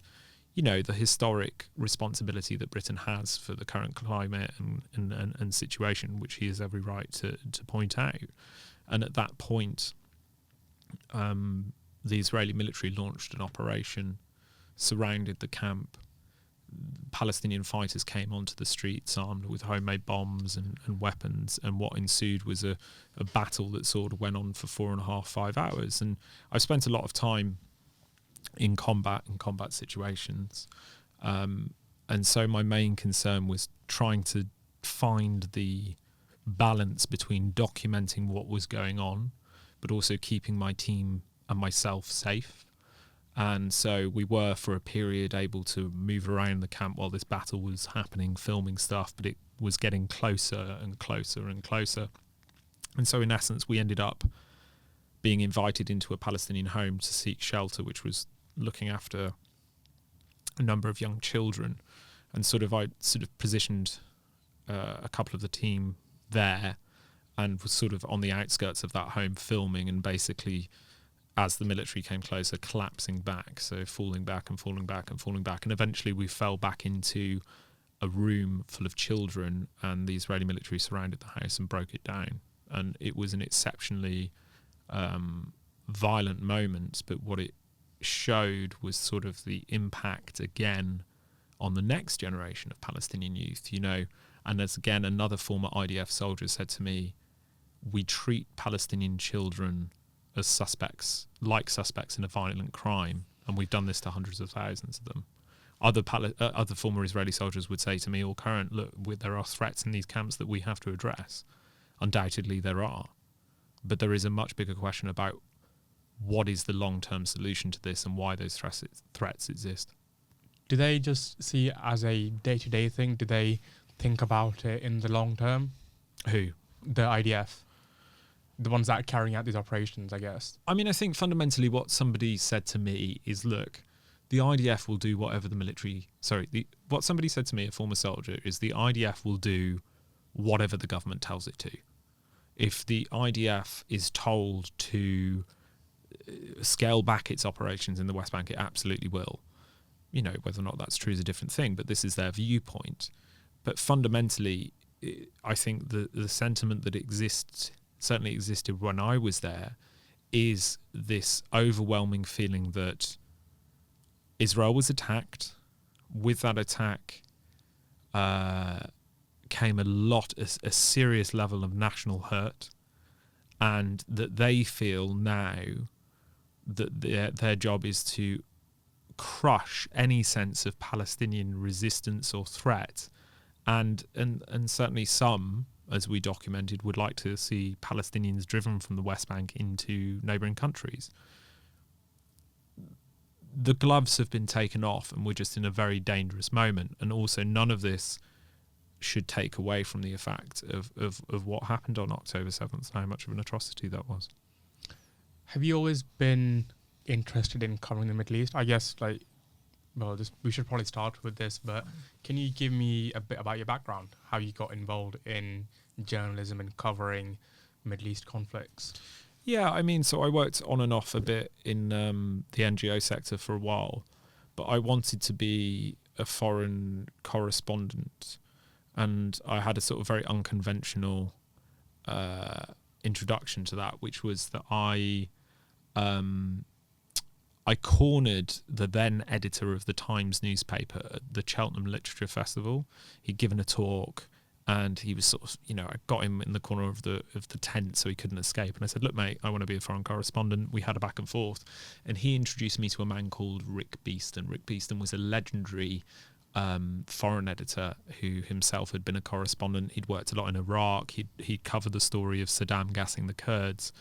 the historic responsibility that Britain has for the current climate and situation, which he has every right to point out. And at that point, the Israeli military launched an operation, surrounded the camp. Palestinian fighters came onto the streets armed with homemade bombs and weapons, and what ensued was a battle that sort of went on for 4.5-5 hours. And I've spent a lot of time in combat situations, and so my main concern was trying to find the balance between documenting what was going on but also keeping my team and myself safe. And so we were, for a period, able to move around the camp while this battle was happening, filming stuff, but it was getting closer and closer and closer. And so in essence, we ended up being invited into a Palestinian home to seek shelter, which was looking after a number of young children. And I positioned a couple of the team there and was sort of on the outskirts of that home filming, and basically, as the military came closer, collapsing back, so falling back and falling back and falling back. And eventually we fell back into a room full of children, and the Israeli military surrounded the house and broke it down. And it was an exceptionally violent moment, but what it showed was sort of the impact again on the next generation of Palestinian youth, And as again, another former IDF soldier said to me, we treat Palestinian children as suspects in a violent crime, and we've done this to hundreds of thousands of them. Other former Israeli soldiers would say to me, or current, look, there are threats in these camps that we have to address. Undoubtedly there are, but there is a much bigger question about what is the long-term solution to this and why those threats exist. Do they just see it as a day-to-day thing? Do they think about it in the long term? Who? The IDF, the ones that are carrying out these operations, I guess. I mean, I think fundamentally what somebody said to me is, look, the IDF will do whatever the military... what somebody said to me, a former soldier, is the IDF will do whatever the government tells it to. If the IDF is told to scale back its operations in the West Bank, it absolutely will. You know, whether or not that's true is a different thing, but this is their viewpoint. But fundamentally, I think the sentiment that certainly existed when I was there, is this overwhelming feeling that Israel was attacked. With that attack came a serious level of national hurt, and that they feel now that their job is to crush any sense of Palestinian resistance or threat, and certainly some, as we documented, would like to see Palestinians driven from the West Bank into neighbouring countries. The gloves have been taken off, and we're just in a very dangerous moment. And also, none of this should take away from the fact of what happened on October 7th and how much of an atrocity that was. Have you always been interested in covering the Middle East? I guess, we should probably start with this, but can you give me a bit about your background, how you got involved in journalism and covering Middle East conflicts? Yeah, I mean, so I worked on and off a bit in the NGO sector for a while, but I wanted to be a foreign correspondent, and I had a sort of very unconventional introduction to that, which was that I cornered the then editor of the Times newspaper at the Cheltenham Literature Festival. He'd given a talk, and he was sort of, I got him in the corner of the tent so he couldn't escape. And I said, look, mate, I want to be a foreign correspondent. We had a back and forth. And he introduced me to a man called Rick Beeston. Rick Beeston was a legendary foreign editor who himself had been a correspondent. He'd worked a lot in Iraq. He'd covered the story of Saddam gassing the Kurds.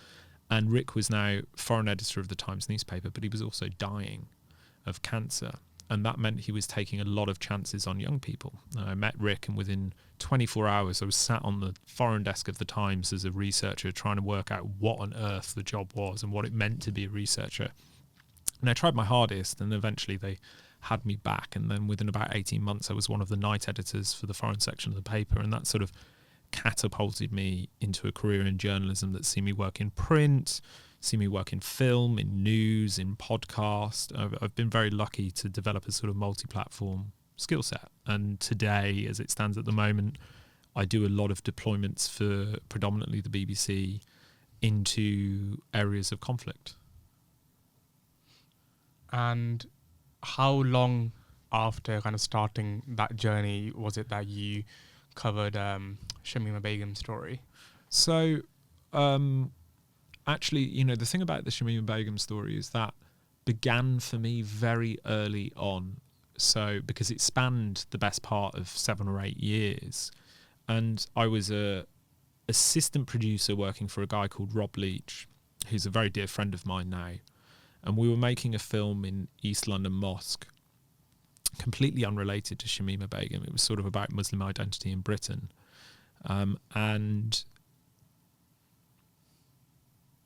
And Rick was now foreign editor of the Times newspaper, but he was also dying of cancer. And that meant he was taking a lot of chances on young people. I met Rick, and within 24 hours, I was sat on the foreign desk of the Times as a researcher, trying to work out what on earth the job was and what it meant to be a researcher. And I tried my hardest, and eventually they had me back. And then within about 18 months, I was one of the night editors for the foreign section of the paper. And that sort of catapulted me into a career in journalism that's seen me work in print, see me work in film, in news, in podcast. I've been very lucky to develop a sort of multi-platform skill set. And today, as it stands at the moment, I do a lot of deployments for predominantly the BBC into areas of conflict. And how long after kind of starting that journey was it that you covered Shamima Begum's story? So, actually, the thing about the Shamima Begum story is that began for me very early on. So, because it spanned the best part of 7 or 8 years, and I was a assistant producer working for a guy called Rob Leach, who's a very dear friend of mine now, and we were making a film in East London Mosque, completely unrelated to Shamima Begum. It was sort of about Muslim identity in Britain, and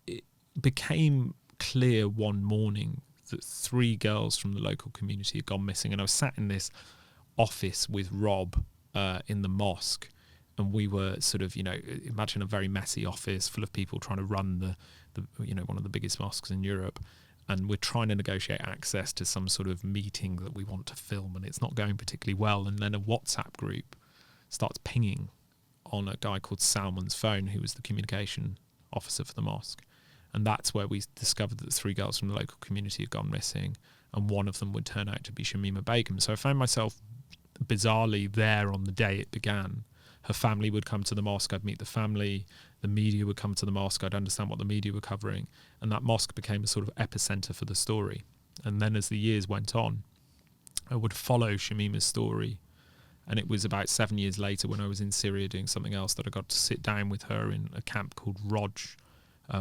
it became clear one morning that 3 girls from the local community had gone missing. And I was sat in this office with Rob in the mosque, and we were sort of, imagine a very messy office full of people trying to run the one of the biggest mosques in Europe. And we're trying to negotiate access to some sort of meeting that we want to film, and it's not going particularly well. And then a WhatsApp group starts pinging on a guy called Salman's phone, who was the communication officer for the mosque. And that's where we discovered that 3 girls from the local community had gone missing, and one of them would turn out to be Shamima Begum. So I found myself bizarrely there on the day it began. Her family would come to the mosque, I'd meet the family, the media would come to the mosque, I'd understand what the media were covering, and that mosque became a sort of epicenter for the story. And then as the years went on, I would follow Shamima's story, and it was about 7 years later when I was in Syria doing something else that I got to sit down with her in a camp called Roj,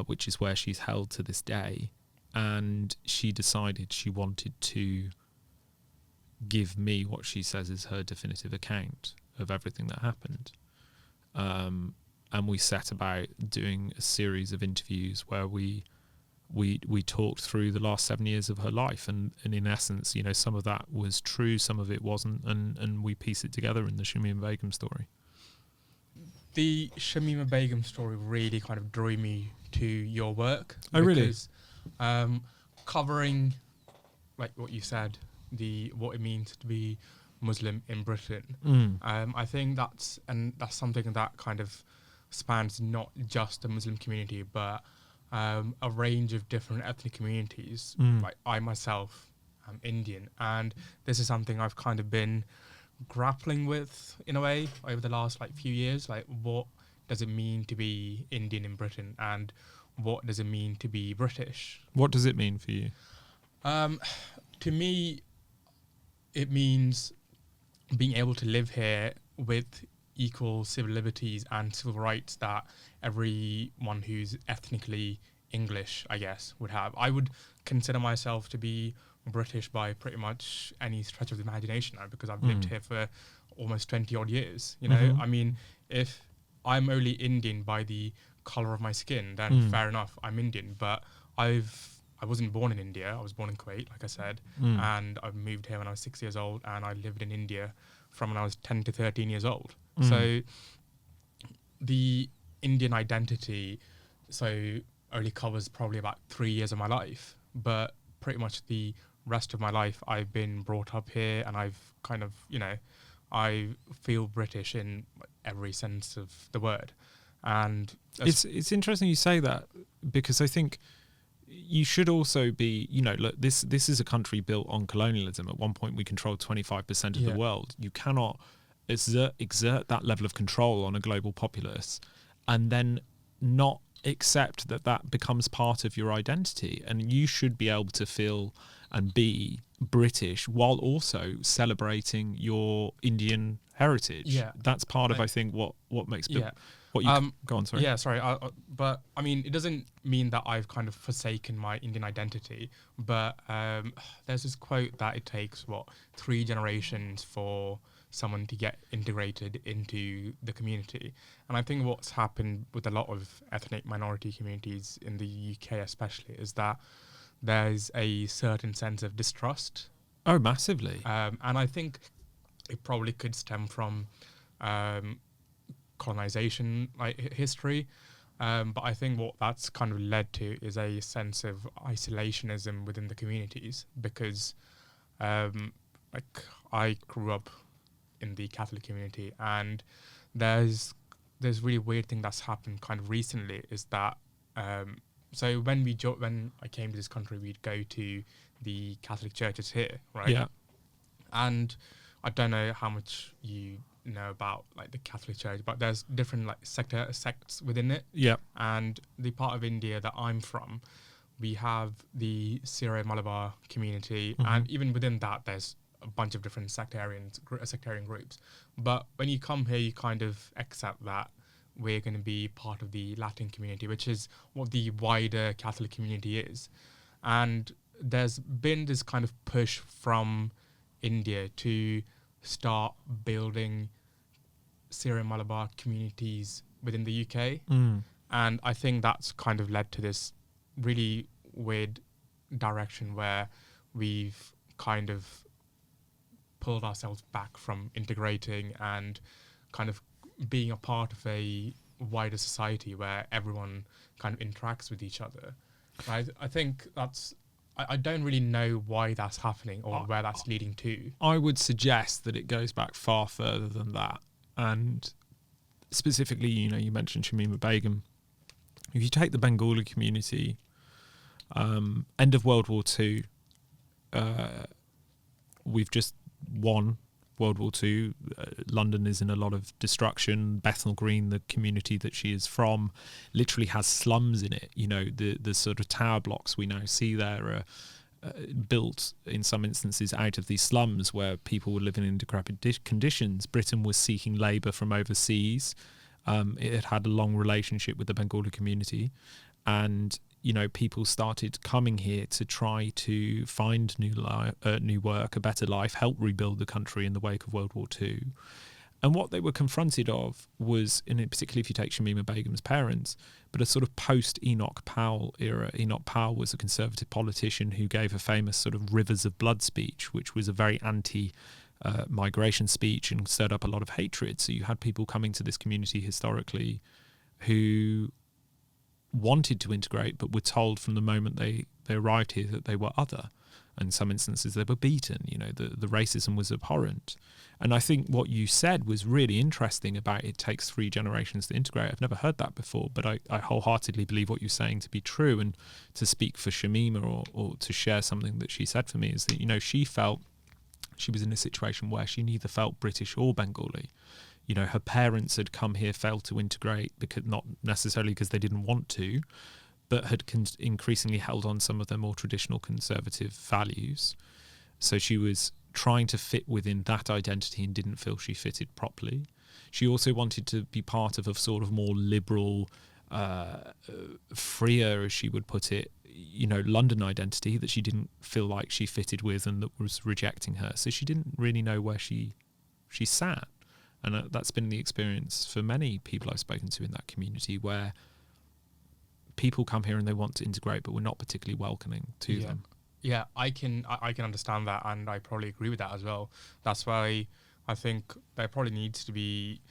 which is where she's held to this day, and she decided she wanted to give me what she says is her definitive account of everything that happened. and we set about doing a series of interviews where we talked through the last 7 years of her life, and in essence, some of that was true, some of it wasn't, and we piece it together in the Shamima Begum story. The Shamima Begum story really kind of drew me to your work. Oh, really? Because covering, like what you said, what it means to be Muslim in Britain. I think that's something that kind of spans not just the Muslim community, but a range of different ethnic communities. Like I myself am Indian, and this is something I've kind of been grappling with in a way over the last few years. Like, what does it mean to be Indian in Britain, and what does it mean to be British? What does it mean for you? To me, it means being able to live here with equal civil liberties and civil rights that everyone who's ethnically English, I guess, would have. I would consider myself to be British by pretty much any stretch of the imagination now, because I've lived here for almost 20 odd years. I mean, if I'm only Indian by the color of my skin, then fair enough, I'm Indian. But I wasn't born in India. I was born in Kuwait, like I said, and I moved here when I was 6 years old, and I lived in India from when I was 10 to 13 years old. So the Indian identity only covers probably about 3 years of my life, but pretty much the rest of my life I've been brought up here, and I've kind of, I feel British in every sense of the word. And it's interesting you say that, because I think you should also be, look, this is a country built on colonialism. At one point we controlled 25% of the world. You cannot exert that level of control on a global populace and then not accept that becomes part of your identity. And you should be able to feel and be British while also celebrating your Indian heritage. Yeah. That's part of, I think, what makes what you go on, sorry. Yeah, sorry. But I mean, it doesn't mean that I've kind of forsaken my Indian identity. But there's this quote that it takes 3 generations for someone to get integrated into the community. And I think what's happened with a lot of ethnic minority communities in the UK especially is that there's a certain sense of distrust. Oh, massively. And I think it probably could stem from colonization history. But I think what that's kind of led to is a sense of isolationism within the communities, because I grew up in the Catholic community, and there's really weird thing that's happened kind of recently is that so when I came to this country, we'd go to the Catholic churches here, right? Yeah. And I don't know how much you know about the Catholic Church, but there's different sects within it. Yeah. And the part of India that I'm from, we have the Syro-Malabar community, and even within that, there's a bunch of different sectarian groups. But when you come here, you kind of accept that we're going to be part of the Latin community, which is what the wider Catholic community is. And there's been this kind of push from India to start building Syro-Malabar communities within the UK. And I think that's kind of led to this really weird direction where we've kind of pulled ourselves back from integrating and kind of being a part of a wider society where everyone kind of interacts with each other. Right? I think that's... I don't really know why that's happening or where that's leading to. I would suggest that it goes back far further than that. And specifically, you mentioned Shamima Begum. If you take the Bengali community, end of World War II, we've just won World War II. London is in a lot of destruction. Bethnal Green, the community that she is from, literally has slums in it. The sort of tower blocks we now see there are built in some instances out of these slums where people were living in decrepit conditions. Britain was seeking labour from overseas. It had a long relationship with the Bengali community, and people started coming here to try to find new work, a better life, help rebuild the country in the wake of World War II. And what they were confronted of was, and particularly if you take Shamima Begum's parents, but a sort of post-Enoch Powell era. Enoch Powell was a conservative politician who gave a famous sort of rivers of blood speech, which was a very anti-migration speech and stirred up a lot of hatred. So you had people coming to this community historically who wanted to integrate, but were told from the moment they arrived here that they were other. In some instances, they were beaten. The racism was abhorrent. And I think what you said was really interesting about it takes 3 generations to integrate. I've never heard that before, but I wholeheartedly believe what you're saying to be true. And to speak for Shamima or to share something that she said for me is that, she felt she was in a situation where she neither felt British or Bengali. Her parents had come here, failed to integrate, because not necessarily because they didn't want to, but had increasingly held on some of their more traditional conservative values. So she was trying to fit within that identity and didn't feel she fitted properly. She also wanted to be part of a sort of more liberal, freer, as she would put it, London identity that she didn't feel like she fitted with and that was rejecting her. So she didn't really know where she sat. And that's been the experience for many people I've spoken to in that community, where people come here and they want to integrate, but we're not particularly welcoming to them. Yeah, I can understand that, and I probably agree with that as well. That's why I think there probably needs to be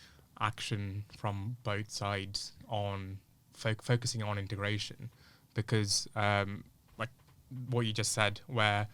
action from both sides on focusing on integration, because like what you just said, where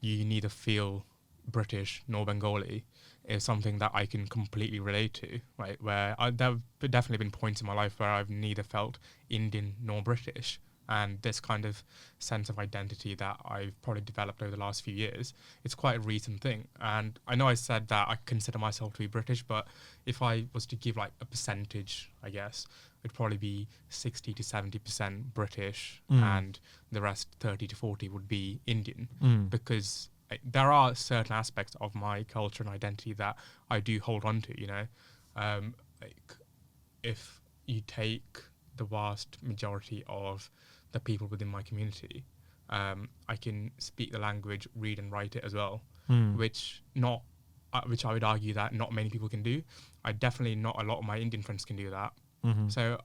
you neither feel British nor Bengali, is something that I can completely relate to, right? Where there have definitely been points in my life where I've neither felt Indian nor British. And this kind of sense of identity that I've probably developed over the last few years, it's quite a recent thing. And I know I said that I consider myself to be British, but if I was to give like a percentage, I guess, it'd probably be 60 to 70% British and the rest 30 to 40 would be Indian, because there are certain aspects of my culture and identity that I do hold on to, like if you take the vast majority of the people within my community, I can speak the language, read and write it as well, which I would argue that not many people can do. Definitely not a lot of my Indian friends can do that. So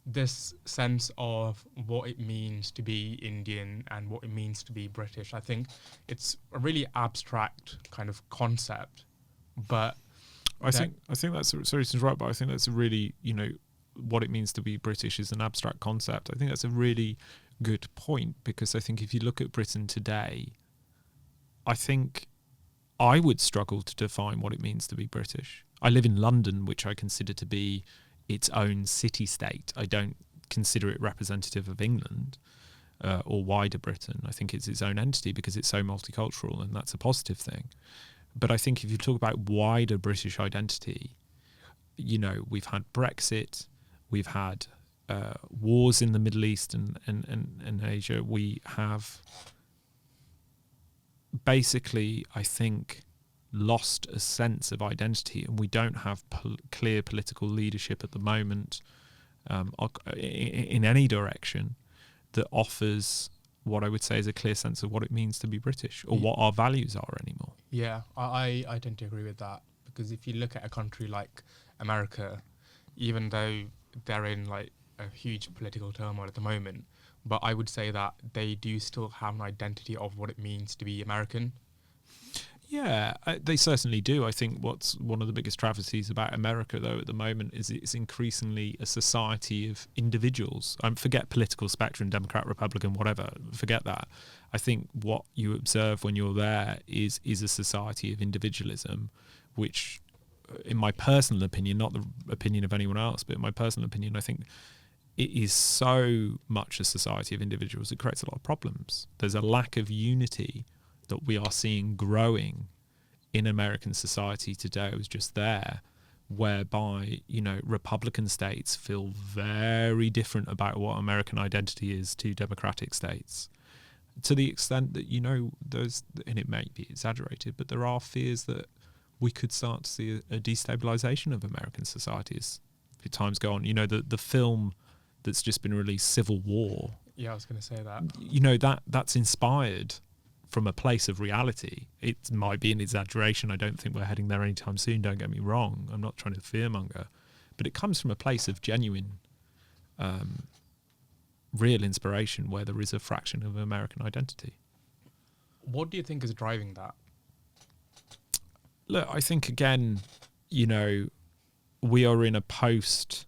this sense of what it means to be Indian and what it means to be British, I think it's a really abstract kind of concept, but I think that's, sorry to interrupt, but I think that's a really, what it means to be British is an abstract concept. I think that's a really good point, because I think if you look at Britain today, I think I would struggle to define what it means to be British. I live in London, which I consider to be its own city-state. I don't consider it representative of England or wider Britain. I think it's its own entity because it's so multicultural, and that's a positive thing. But I think if you talk about wider British identity, we've had Brexit, we've had wars in the Middle East and Asia. We have basically, I think, lost a sense of identity, and we don't have clear political leadership at the moment in any direction that offers what I would say is a clear sense of what it means to be British or what our values are anymore. Yeah, I tend to agree with that, because if you look at a country like America, even though they're in like a huge political turmoil at the moment, but I would say that they do still have an identity of what it means to be American. Yeah, they certainly do. I think what's one of the biggest travesties about America, though, at the moment is it's increasingly a society of individuals. Forget political spectrum, Democrat, Republican, whatever, forget that. I think what you observe when you're there is a society of individualism, which, in my personal opinion, not the opinion of anyone else, but in my personal opinion, I think it is so much a society of individuals, it creates a lot of problems. There's a lack of unity that we are seeing growing in American society today. I was just there, whereby, Republican states feel very different about what American identity is to democratic states, to the extent that, those, and it may be exaggerated, but there are fears that we could start to see a destabilization of American society as times go on. The film that's just been released, Civil War. Yeah, I was going to say that. That's inspired from a place of reality. It might be an exaggeration. I don't think we're heading there anytime soon. Don't get me wrong. I'm not trying to fearmonger, but it comes from a place of genuine, real inspiration where there is a fraction of American identity. What do you think is driving that? Look, I think again, we are in a post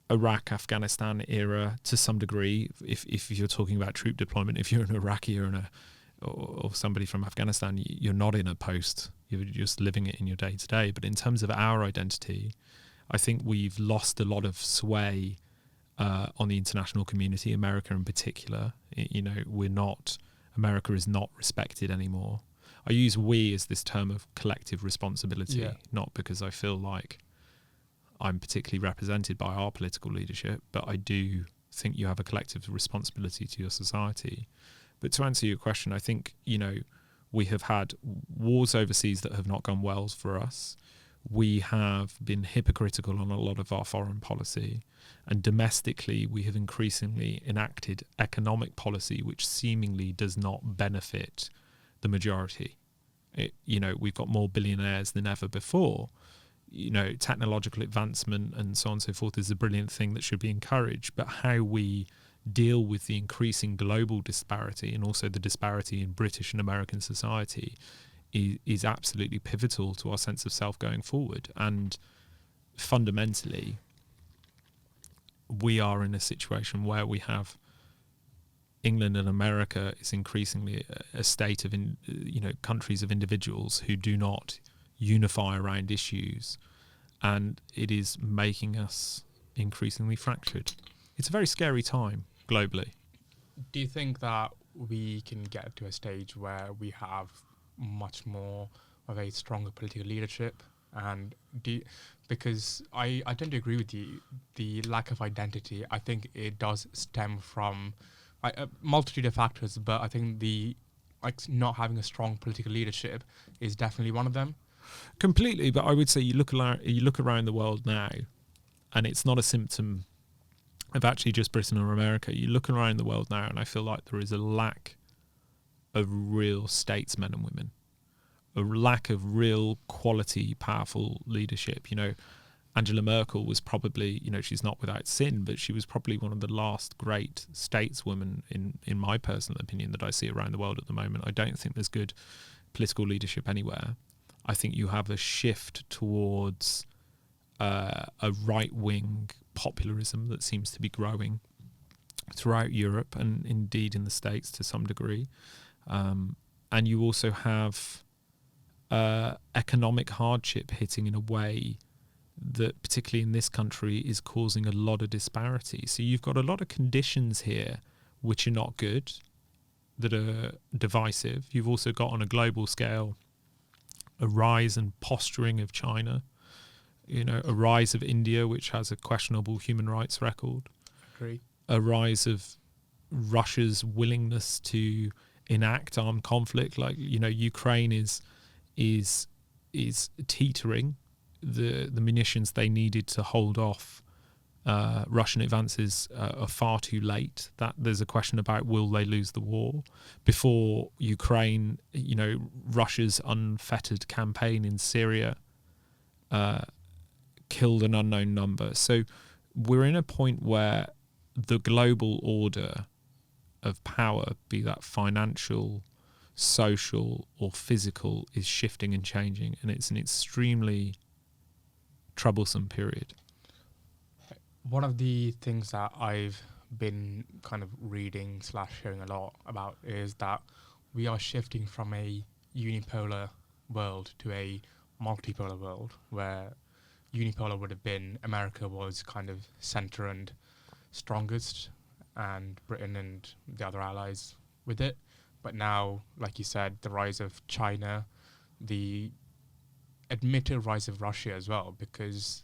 Iraq, Afghanistan era to some degree. If you're talking about troop deployment, if you're an Iraqi or somebody from Afghanistan, you're not in a post. You're just living it in your day to day. But in terms of our identity, I think we've lost a lot of sway on the international community, America in particular. America is not respected anymore. I use we as this term of collective responsibility, not because I feel like I'm particularly represented by our political leadership, but I do think you have a collective responsibility to your society. But to answer your question, I think, we have had wars overseas that have not gone well for us. We have been hypocritical on a lot of our foreign policy. And domestically, we have increasingly enacted economic policy which seemingly does not benefit the majority. We've got more billionaires than ever before. Technological advancement and so on and so forth is a brilliant thing that should be encouraged, but how we deal with the increasing global disparity and also the disparity in British and American society is absolutely pivotal to our sense of self going forward. And fundamentally, we are in a situation where we have England and America is increasingly a state of countries of individuals who do not unify around issues, and it is making us increasingly fractured. It's a very scary time globally. Do you think that we can get to a stage where we have much more of a stronger political leadership? And because I tend to agree with you, the lack of identity, I think it does stem from a multitude of factors, but I think not having a strong political leadership is definitely one of them. Completely, but I would say you look around the world now, and it's not a symptom of actually just Britain or America. You look around the world now, and I feel like there is a lack of real statesmen and women, a lack of real quality, powerful leadership. Angela Merkel was probably, she's not without sin, but she was probably one of the last great stateswomen in my personal opinion that I see around the world at the moment. I don't think there's good political leadership anywhere. I think you have a shift towards a right-wing popularism that seems to be growing throughout Europe and indeed in the States to some degree. And you also have economic hardship hitting in a way that, particularly in this country, is causing a lot of disparity. So you've got a lot of conditions here which are not good, that are divisive. You've also got, on a global scale, a rise and posturing of China, a rise of India, which has a questionable human rights record. Agree. A rise of Russia's willingness to enact armed conflict. Like, Ukraine is teetering. The munitions they needed to hold off Russian advances are far too late. That there's a question about, will they lose the war? Before Ukraine, Russia's unfettered campaign in Syria killed an unknown number. So we're in a point where the global order of power, be that financial, social or physical, is shifting and changing, and it's an extremely troublesome period. One of the things that I've been kind of reading / hearing a lot about is that we are shifting from a unipolar world to a multipolar world, where unipolar would have been America was kind of center and strongest, and Britain and the other allies with it. But now, like you said, the rise of China, the admitted rise of Russia as well, because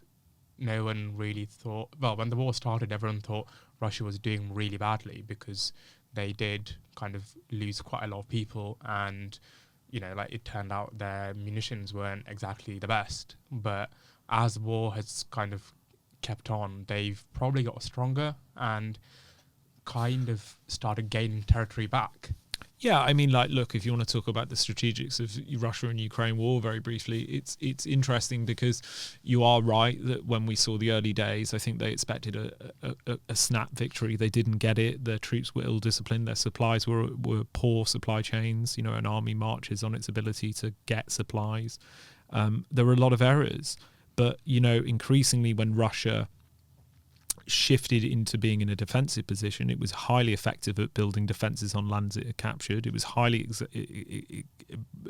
no one really thought, well, when the war started, everyone thought Russia was doing really badly because they did kind of lose quite a lot of people, and it turned out their munitions weren't exactly the best. But as the war has kind of kept on, they've probably got stronger and kind of started gaining territory back. Yeah, I mean, like, look, if you want to talk about the strategics of Russia and Ukraine war very briefly, it's interesting because you are right that when we saw the early days, I think they expected a snap victory. They didn't get it. Their troops were ill-disciplined. Their supplies were poor supply chains. You know, an army marches on its ability to get supplies. There were a lot of errors. But, you know, increasingly when Russia shifted into being in a defensive position, it was highly effective at building defenses on lands it had captured. It was highly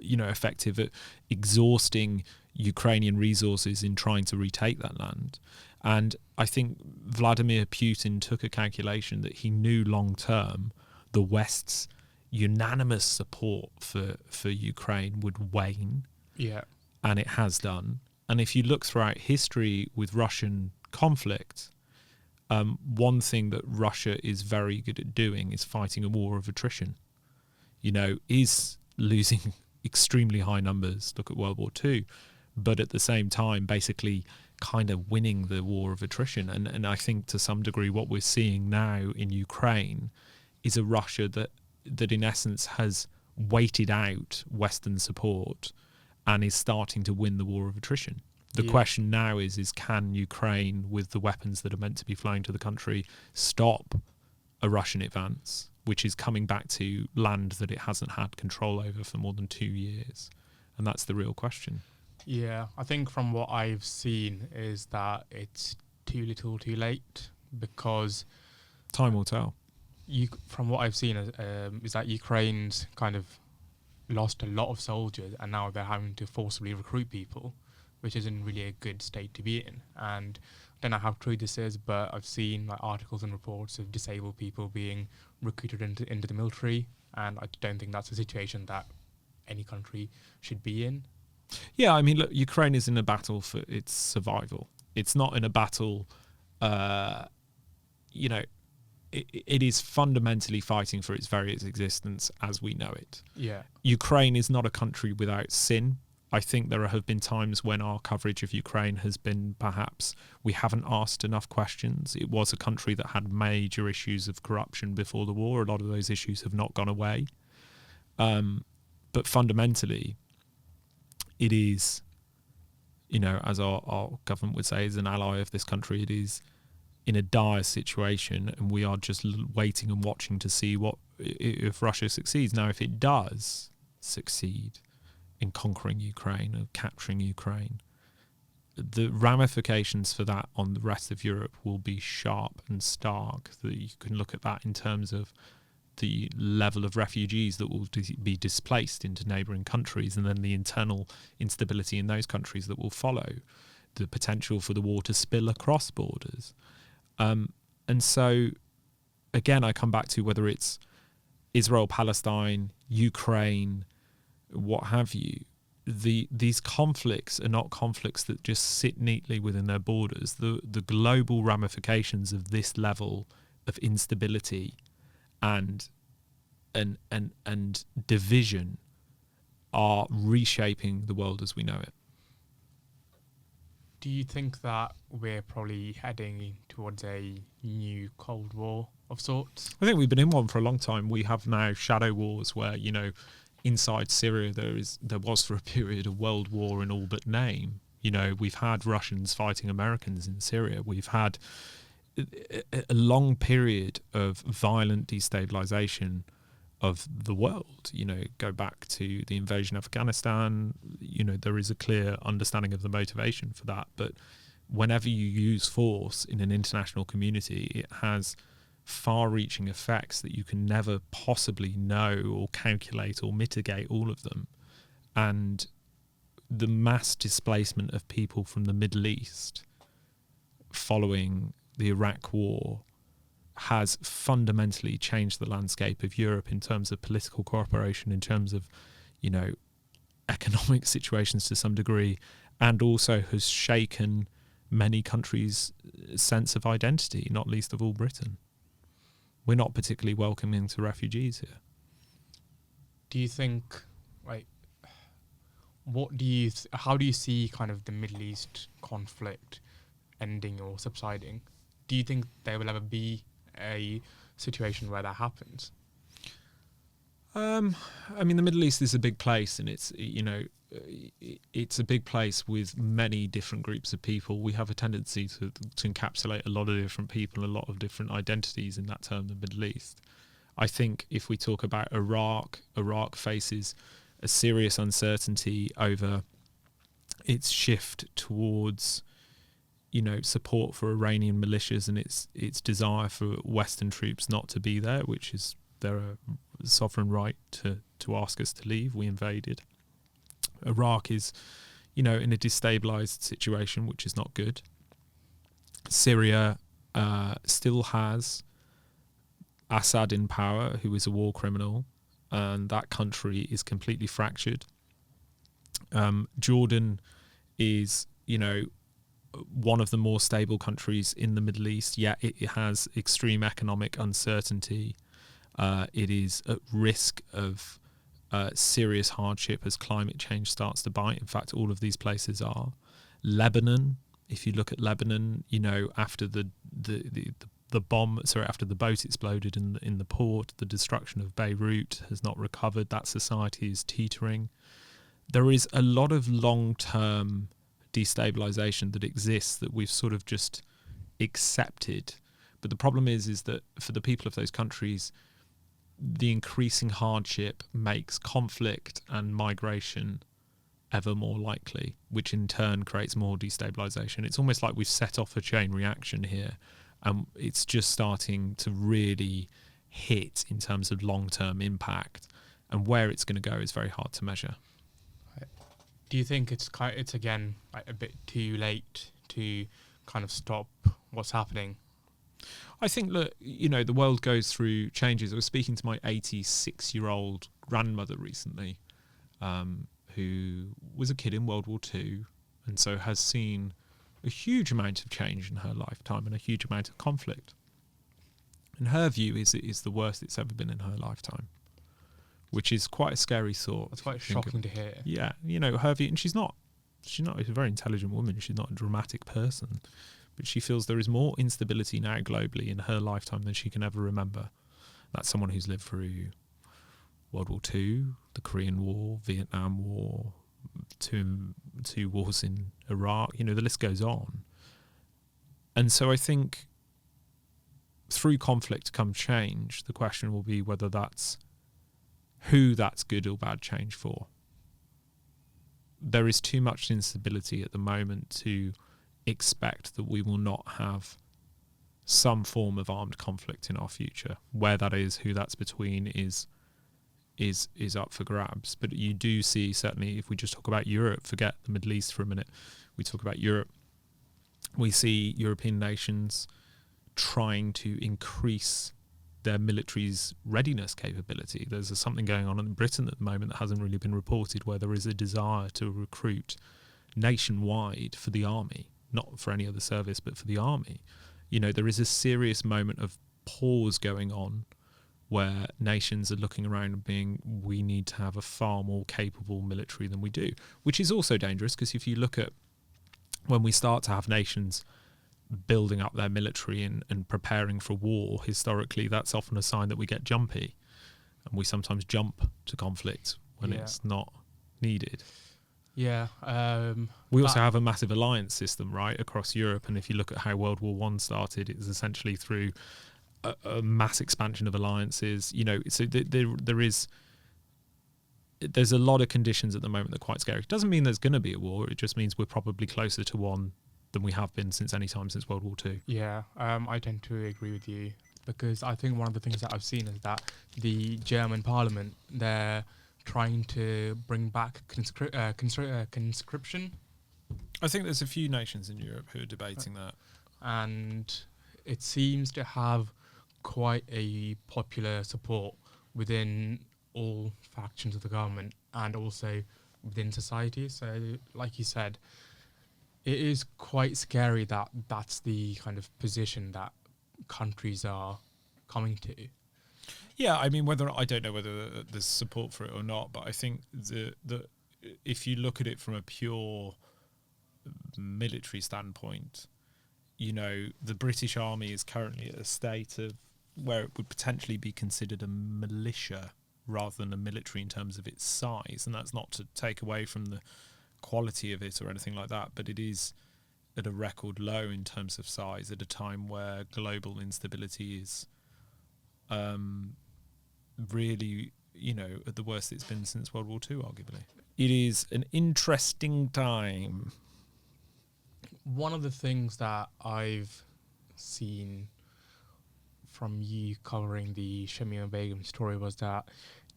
effective at exhausting Ukrainian resources in trying to retake that land. And I think Vladimir Putin took a calculation that he knew long term the West's unanimous support for Ukraine would wane. Yeah. And it has done. And if you look throughout history with Russian conflict, one thing that Russia is very good at doing is fighting a war of attrition. You know, is losing extremely high numbers. Look at World War II. But at the same time, basically kind of winning the war of attrition. And I think to some degree what we're seeing now in Ukraine is a Russia that in essence has waited out Western support and is starting to win the war of attrition. The question now is can Ukraine, with the weapons that are meant to be flowing to the country, stop a Russian advance, which is coming back to land that it hasn't had control over for more than 2 years? And that's the real question. Yeah, I think from what I've seen is that it's too little too late, because time will tell. From what I've seen is that Ukraine's kind of lost a lot of soldiers, and now they're having to forcibly recruit people, which isn't really a good state to be in. And I don't know how true this is, but I've seen like articles and reports of disabled people being recruited into the military, and I don't think that's a situation that any country should be in. Yeah, I mean, look, Ukraine is in a battle for its survival. It's not in a battle, it is fundamentally fighting for its very existence as we know it. Yeah. Ukraine is not a country without sin. I think there have been times when our coverage of Ukraine has been perhaps we haven't asked enough questions. It was a country that had major issues of corruption before the war. A lot of those issues have not gone away. But fundamentally, it is, you know, as our government would say, is an ally of this country. It is in a dire situation, and we are just waiting and watching to see if Russia succeeds. Now, if it does succeed in conquering Ukraine and capturing Ukraine, the ramifications for that on the rest of Europe will be sharp and stark. That you can look at that in terms of the level of refugees that will be displaced into neighbouring countries, and then the internal instability in those countries that will follow, the potential for the war to spill across borders. And so, again, I come back to whether it's Israel, Palestine, Ukraine, what have you, these conflicts are not conflicts that just sit neatly within their borders. The global ramifications of this level of instability and division are reshaping the world as we know it. Do you think that we're probably heading towards a new Cold War of sorts? I think we've been in one for a long time. We have now shadow wars where, you know, inside Syria there was for a period a world war in all but name. You know, we've had Russians fighting Americans in Syria. We've had a long period of violent destabilization of the world. You know, go back to the invasion of Afghanistan. You know, there is a clear understanding of the motivation for that. But whenever you use force in an international community, it has far-reaching effects that you can never possibly know or calculate or mitigate all of them. And the mass displacement of people from the Middle East following the Iraq War has fundamentally changed the landscape of Europe in terms of political cooperation, in terms of, you know, economic situations to some degree, and also has shaken many countries' sense of identity, not least of all Britain. We're not particularly welcoming to refugees here. Do you think, like, how do you see kind of the Middle East conflict ending or subsiding? Do you think there will ever be a situation where that happens? I mean, the Middle East is a big place, and it's it's a big place with many different groups of people. We have a tendency to encapsulate a lot of different people, a lot of different identities in that term, the Middle East. I think if we talk about Iraq faces a serious uncertainty over its shift towards, support for Iranian militias and its desire for Western troops not to be there, which is their sovereign right to ask us to leave. We invaded. Iraq is, in a destabilized situation, which is not good. Syria still has Assad in power, who is a war criminal, and that country is completely fractured. Jordan is, one of the more stable countries in the Middle East, yet it has extreme economic uncertainty. It is at risk of serious hardship as climate change starts to bite. In fact, all of these places are. Lebanon, if you look at Lebanon, after the after the boat exploded in the port, the destruction of Beirut has not recovered. That society is teetering. There is a lot of long-term destabilization that exists that we've sort of just accepted. But the problem is that for the people of those countries, the increasing hardship makes conflict and migration ever more likely, which in turn creates more destabilization. It's almost like we've set off a chain reaction here, and it's just starting to really hit in terms of long-term impact, and where it's going to go is very hard to measure. Do you think it's again like a bit too late to kind of stop what's happening? I think that, the world goes through changes. I was speaking to my 86-year-old grandmother recently, who was a kid in World War II, and so has seen a huge amount of change in her lifetime and a huge amount of conflict. And her view is it is the worst it's ever been in her lifetime, which is quite a scary thought. It's quite shocking to hear. Yeah, her view, and she's a very intelligent woman. She's not a dramatic person. But she feels there is more instability now globally in her lifetime than she can ever remember. That's someone who's lived through World War II, the Korean War, Vietnam War, two wars in Iraq. The list goes on. And so I think through conflict comes change. The question will be whether that's who that's good or bad change for. There is too much instability at the moment to expect that we will not have some form of armed conflict in our future. Where that is, who that's between is up for grabs. But you do see, certainly if we just talk about Europe, forget the Middle East for a minute, we talk about Europe, we see European nations trying to increase their military's readiness capability. There's something going on in Britain at the moment that hasn't really been reported, where there is a desire to recruit nationwide for the army. Not for any other service, but for the army. There is a serious moment of pause going on where nations are looking around and being, we need to have a far more capable military than we do, which is also dangerous, because if you look at when we start to have nations building up their military and preparing for war, historically, that's often a sign that we get jumpy, and we sometimes jump to conflict when it's not needed. Yeah. We also have a massive alliance system, right, across Europe. And if you look at how World War I started, it was essentially through a mass expansion of alliances. So there's a lot of conditions at the moment that are quite scary. It doesn't mean there's going to be a war. It just means we're probably closer to one than we have been since any time since World War II. Yeah, I tend to agree with you, because I think one of the things that I've seen is that the German parliament, they're trying to bring back conscription. I think there's a few nations in Europe who are debating that. And it seems to have quite a popular support within all factions of the government and also within society. So, like you said, it is quite scary that that's the kind of position that countries are coming to. Yeah, I mean, I don't know whether there's support for it or not, but I think the if you look at it from a pure military standpoint, the British Army is currently at a state of where it would potentially be considered a militia rather than a military in terms of its size. And that's not to take away from the quality of it or anything like that, but it is at a record low in terms of size at a time where global instability is really, at the worst it's been since World War II, arguably. It is an interesting time. One of the things that I've seen from you covering the Shamima Begum story was that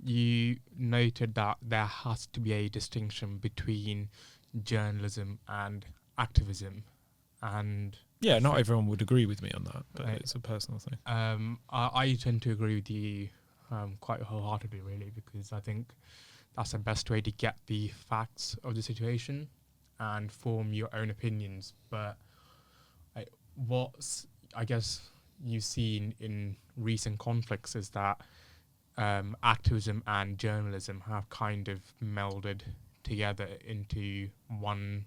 you noted that there has to be a distinction between journalism and activism. And yeah, not everyone would agree with me on that, but it's a personal thing. I tend to agree with you quite wholeheartedly, really, because I think that's the best way to get the facts of the situation and form your own opinions. But what I guess you've seen in recent conflicts is that activism and journalism have kind of melded together into one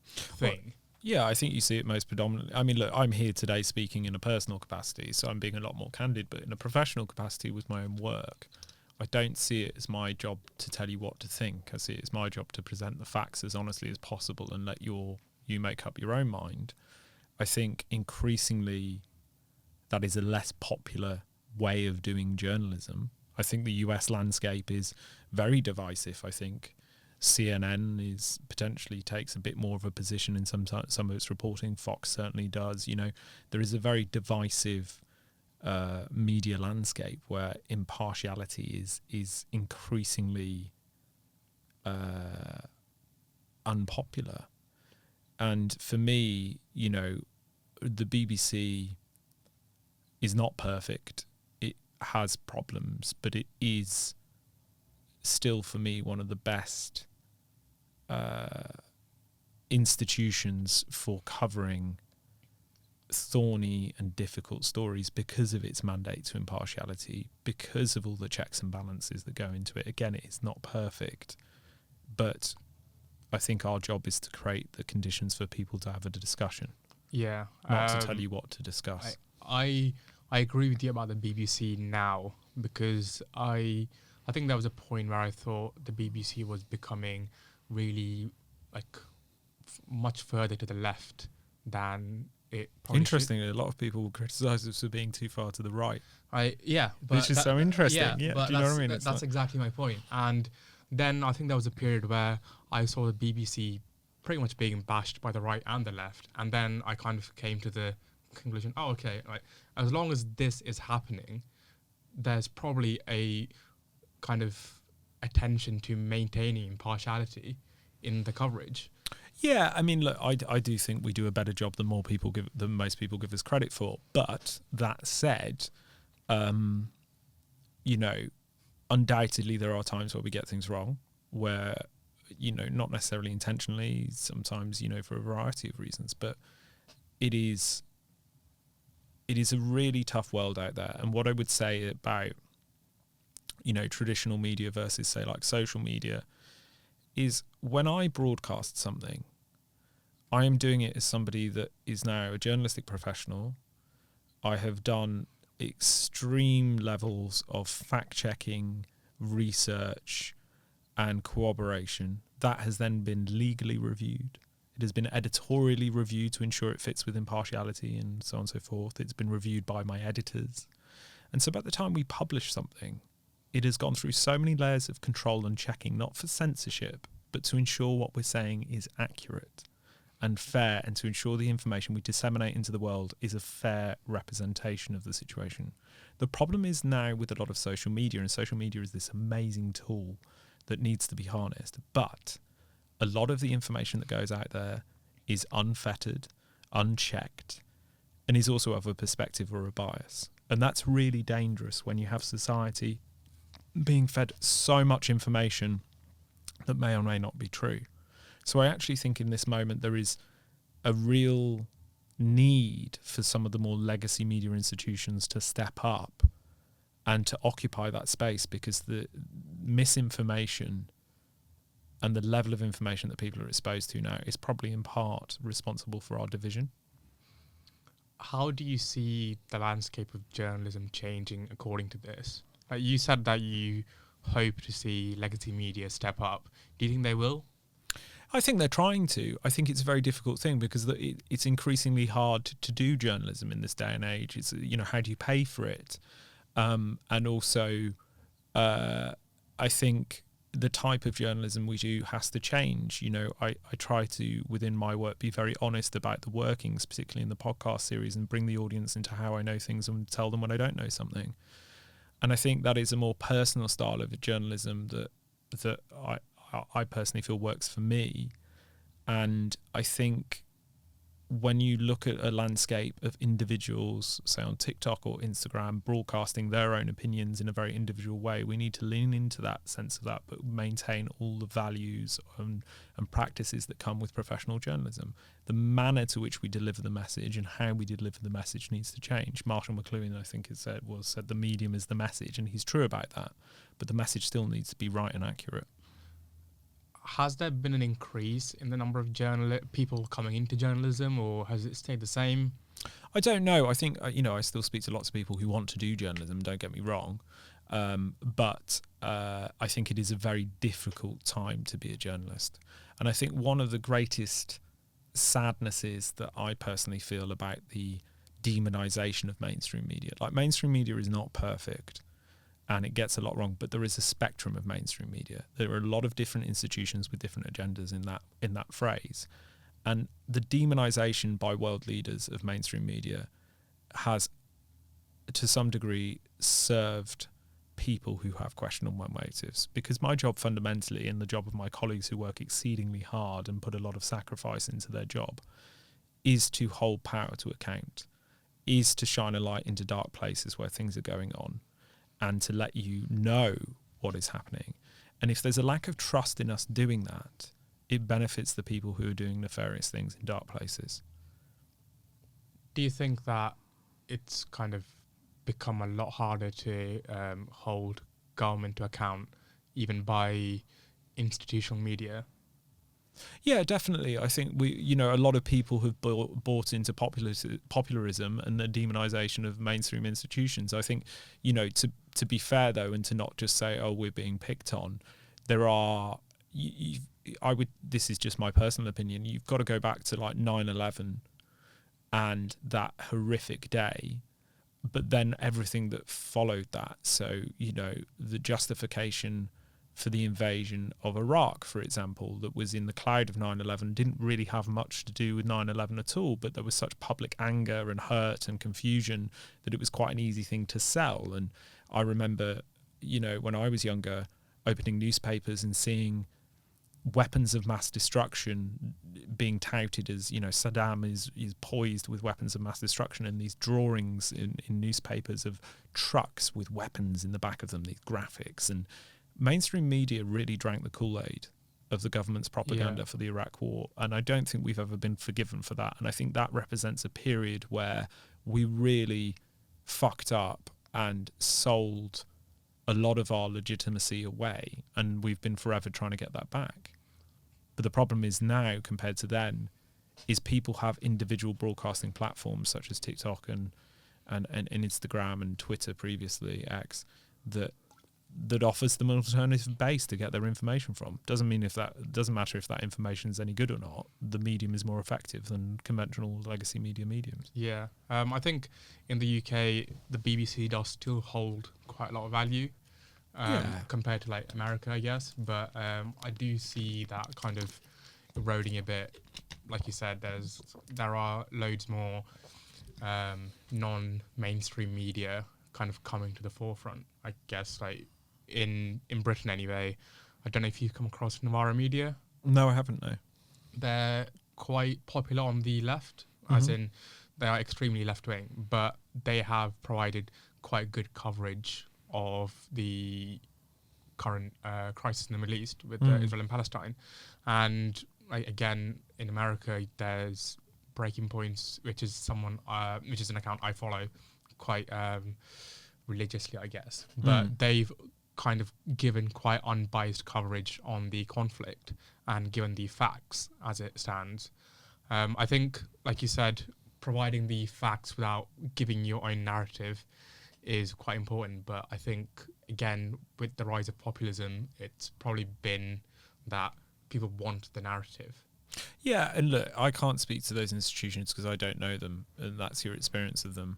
thing. Well, yeah, I think you see it most predominantly. I mean, look, I'm here today speaking in a personal capacity, so I'm being a lot more candid, but in a professional capacity with my own work, I don't see it as my job to tell you what to think. I see it as my job to present the facts as honestly as possible and let you make up your own mind. I think increasingly that is a less popular way of doing journalism. I think the US landscape is very divisive. I think CNN potentially takes a bit more of a position in some of its reporting. Fox certainly does. There is a very divisive media landscape where impartiality is increasingly unpopular. And for me, the BBC is not perfect. It has problems, but it is still, for me, one of the best institutions for covering thorny and difficult stories because of its mandate to impartiality, because of all the checks and balances that go into it. Again, it's not perfect, but I think our job is to create the conditions for people to have a discussion. Yeah. Not to tell you what to discuss. I agree with you about the BBC now, because I think there was a point where I thought the BBC was becoming really much further to the left than it probably Interestingly, a lot of people criticise us for being too far to the right. Which is so interesting. Yeah, but do you know what I mean? That's exactly my point. And then I think there was a period where I saw the BBC pretty much being bashed by the right and the left, and then I kind of came to the conclusion, as long as this is happening, there's probably a kind of attention to maintaining impartiality in the coverage. Yeah, I mean, look, I do think we do a better job than most people give us credit for. But that said, undoubtedly there are times where we get things wrong, where, not necessarily intentionally, sometimes, for a variety of reasons. But it is a really tough world out there. And what I would say about, traditional media versus, say, like social media, is when I broadcast something, I am doing it as somebody that is now a journalistic professional. I have done extreme levels of fact-checking, research, and corroboration. That has then been legally reviewed. It has been editorially reviewed to ensure it fits with impartiality and so on and so forth. It's been reviewed by my editors. And so by the time we publish something, it has gone through so many layers of control and checking, not for censorship, but to ensure what we're saying is accurate and fair, and to ensure the information we disseminate into the world is a fair representation of the situation. The problem is now with a lot of social media, and social media is this amazing tool that needs to be harnessed, but a lot of the information that goes out there is unfettered, unchecked, and is also of a perspective or a bias. And that's really dangerous when you have society being fed so much information that may or may not be true. So I actually think in this moment there is a real need for some of the more legacy media institutions to step up and to occupy that space, because the misinformation and the level of information that people are exposed to now is probably in part responsible for our division. How do you see the landscape of journalism changing according to this? You said that you hope to see legacy media step up. Do you think they will? I think they're trying to. I think it's a very difficult thing because it's increasingly hard to do journalism in this day and age. It's, how do you pay for it? And also, I think the type of journalism we do has to change. I try to, within my work, be very honest about the workings, particularly in the podcast series, and bring the audience into how I know things and tell them when I don't know something. And I think that is a more personal style of journalism that I personally feel works for me. And I think when you look at a landscape of individuals, say on TikTok or Instagram, broadcasting their own opinions in a very individual way, we need to lean into that sense of that, but maintain all the values and practices that come with professional journalism. The manner to which we deliver the message and how we deliver the message needs to change. Marshall McLuhan, I think, said the medium is the message, and he's true about that, but the message still needs to be right and accurate. Has there been an increase in the number of people coming into journalism, or has it stayed the same? I don't know. I think, I still speak to lots of people who want to do journalism, don't get me wrong. But I think it is a very difficult time to be a journalist. And I think one of the greatest sadnesses that I personally feel about the demonization of mainstream media, like mainstream media is not perfect. And it gets a lot wrong, but there is a spectrum of mainstream media. There are a lot of different institutions with different agendas in that phrase. And the demonization by world leaders of mainstream media has, to some degree, served people who have questionable motives. Because my job fundamentally, and the job of my colleagues who work exceedingly hard and put a lot of sacrifice into their job, is to hold power to account, is to shine a light into dark places where things are going on, and to let you know what is happening. And if there's a lack of trust in us doing that, it benefits the people who are doing nefarious things in dark places. Do you think that it's kind of become a lot harder to hold government to account, even by institutional media? Yeah, definitely. I think a lot of people have bought into popularism and the demonization of mainstream institutions. I think, to be fair though, and to not just say, oh, we're being picked on, there are, this is just my personal opinion, you've got to go back to like 9/11 and that horrific day, but then everything that followed that. So, the justification for the invasion of Iraq, for example, that was in the cloud of 9/11, didn't really have much to do with 9/11 at all, but there was such public anger and hurt and confusion that it was quite an easy thing to sell. And I remember, when I was younger, opening newspapers and seeing weapons of mass destruction being touted as, Saddam is poised with weapons of mass destruction, and these drawings in newspapers of trucks with weapons in the back of them, these graphics. And mainstream media really drank the Kool-Aid of the government's propaganda for the Iraq war, and I don't think we've ever been forgiven for that. And I think that represents a period where we really fucked up and sold a lot of our legitimacy away, and we've been forever trying to get that back. But the problem is now, compared to then, is people have individual broadcasting platforms such as TikTok and Instagram and Twitter, previously X, that offers them an alternative base to get their information from. Doesn't matter if that information is any good or not. The medium is more effective than conventional legacy mediums. Yeah, I think in the UK the BBC does still hold quite a lot of value compared to like America, I guess. But I do see that kind of eroding a bit. Like you said, there are loads more non-mainstream media kind of coming to the forefront, I guess, like in Britain anyway. I don't know if you've come across Novara Media. No, I haven't, no. They're quite popular on the left, as in they are extremely left-wing, but they have provided quite good coverage of the current crisis in the Middle East with Israel and Palestine. And again, in America, there's Breaking Points, which is an account I follow quite religiously, I guess. But they've kind of given quite unbiased coverage on the conflict and given the facts as it stands. I think, like you said, providing the facts without giving your own narrative is quite important. But I think again, with the rise of populism, it's probably been that people want the narrative. Yeah, and look, I can't speak to those institutions because I don't know them, and that's your experience of them.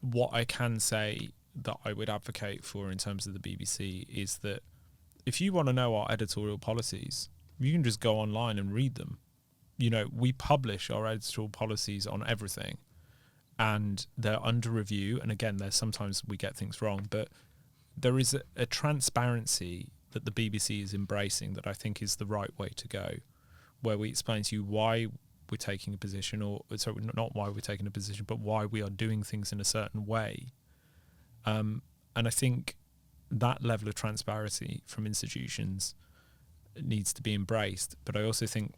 What I can say that I would advocate for in terms of the BBC is that if you want to know our editorial policies, you can just go online and read them. You know, we publish our editorial policies on everything, and they're under review. And again, there's sometimes we get things wrong, but there is a transparency that the BBC is embracing that I think is the right way to go, where we explain to you why we're taking a position, or sorry, not why we're taking a position, but why we are doing things in a certain way. And I think that level of transparency from institutions needs to be embraced. But I also think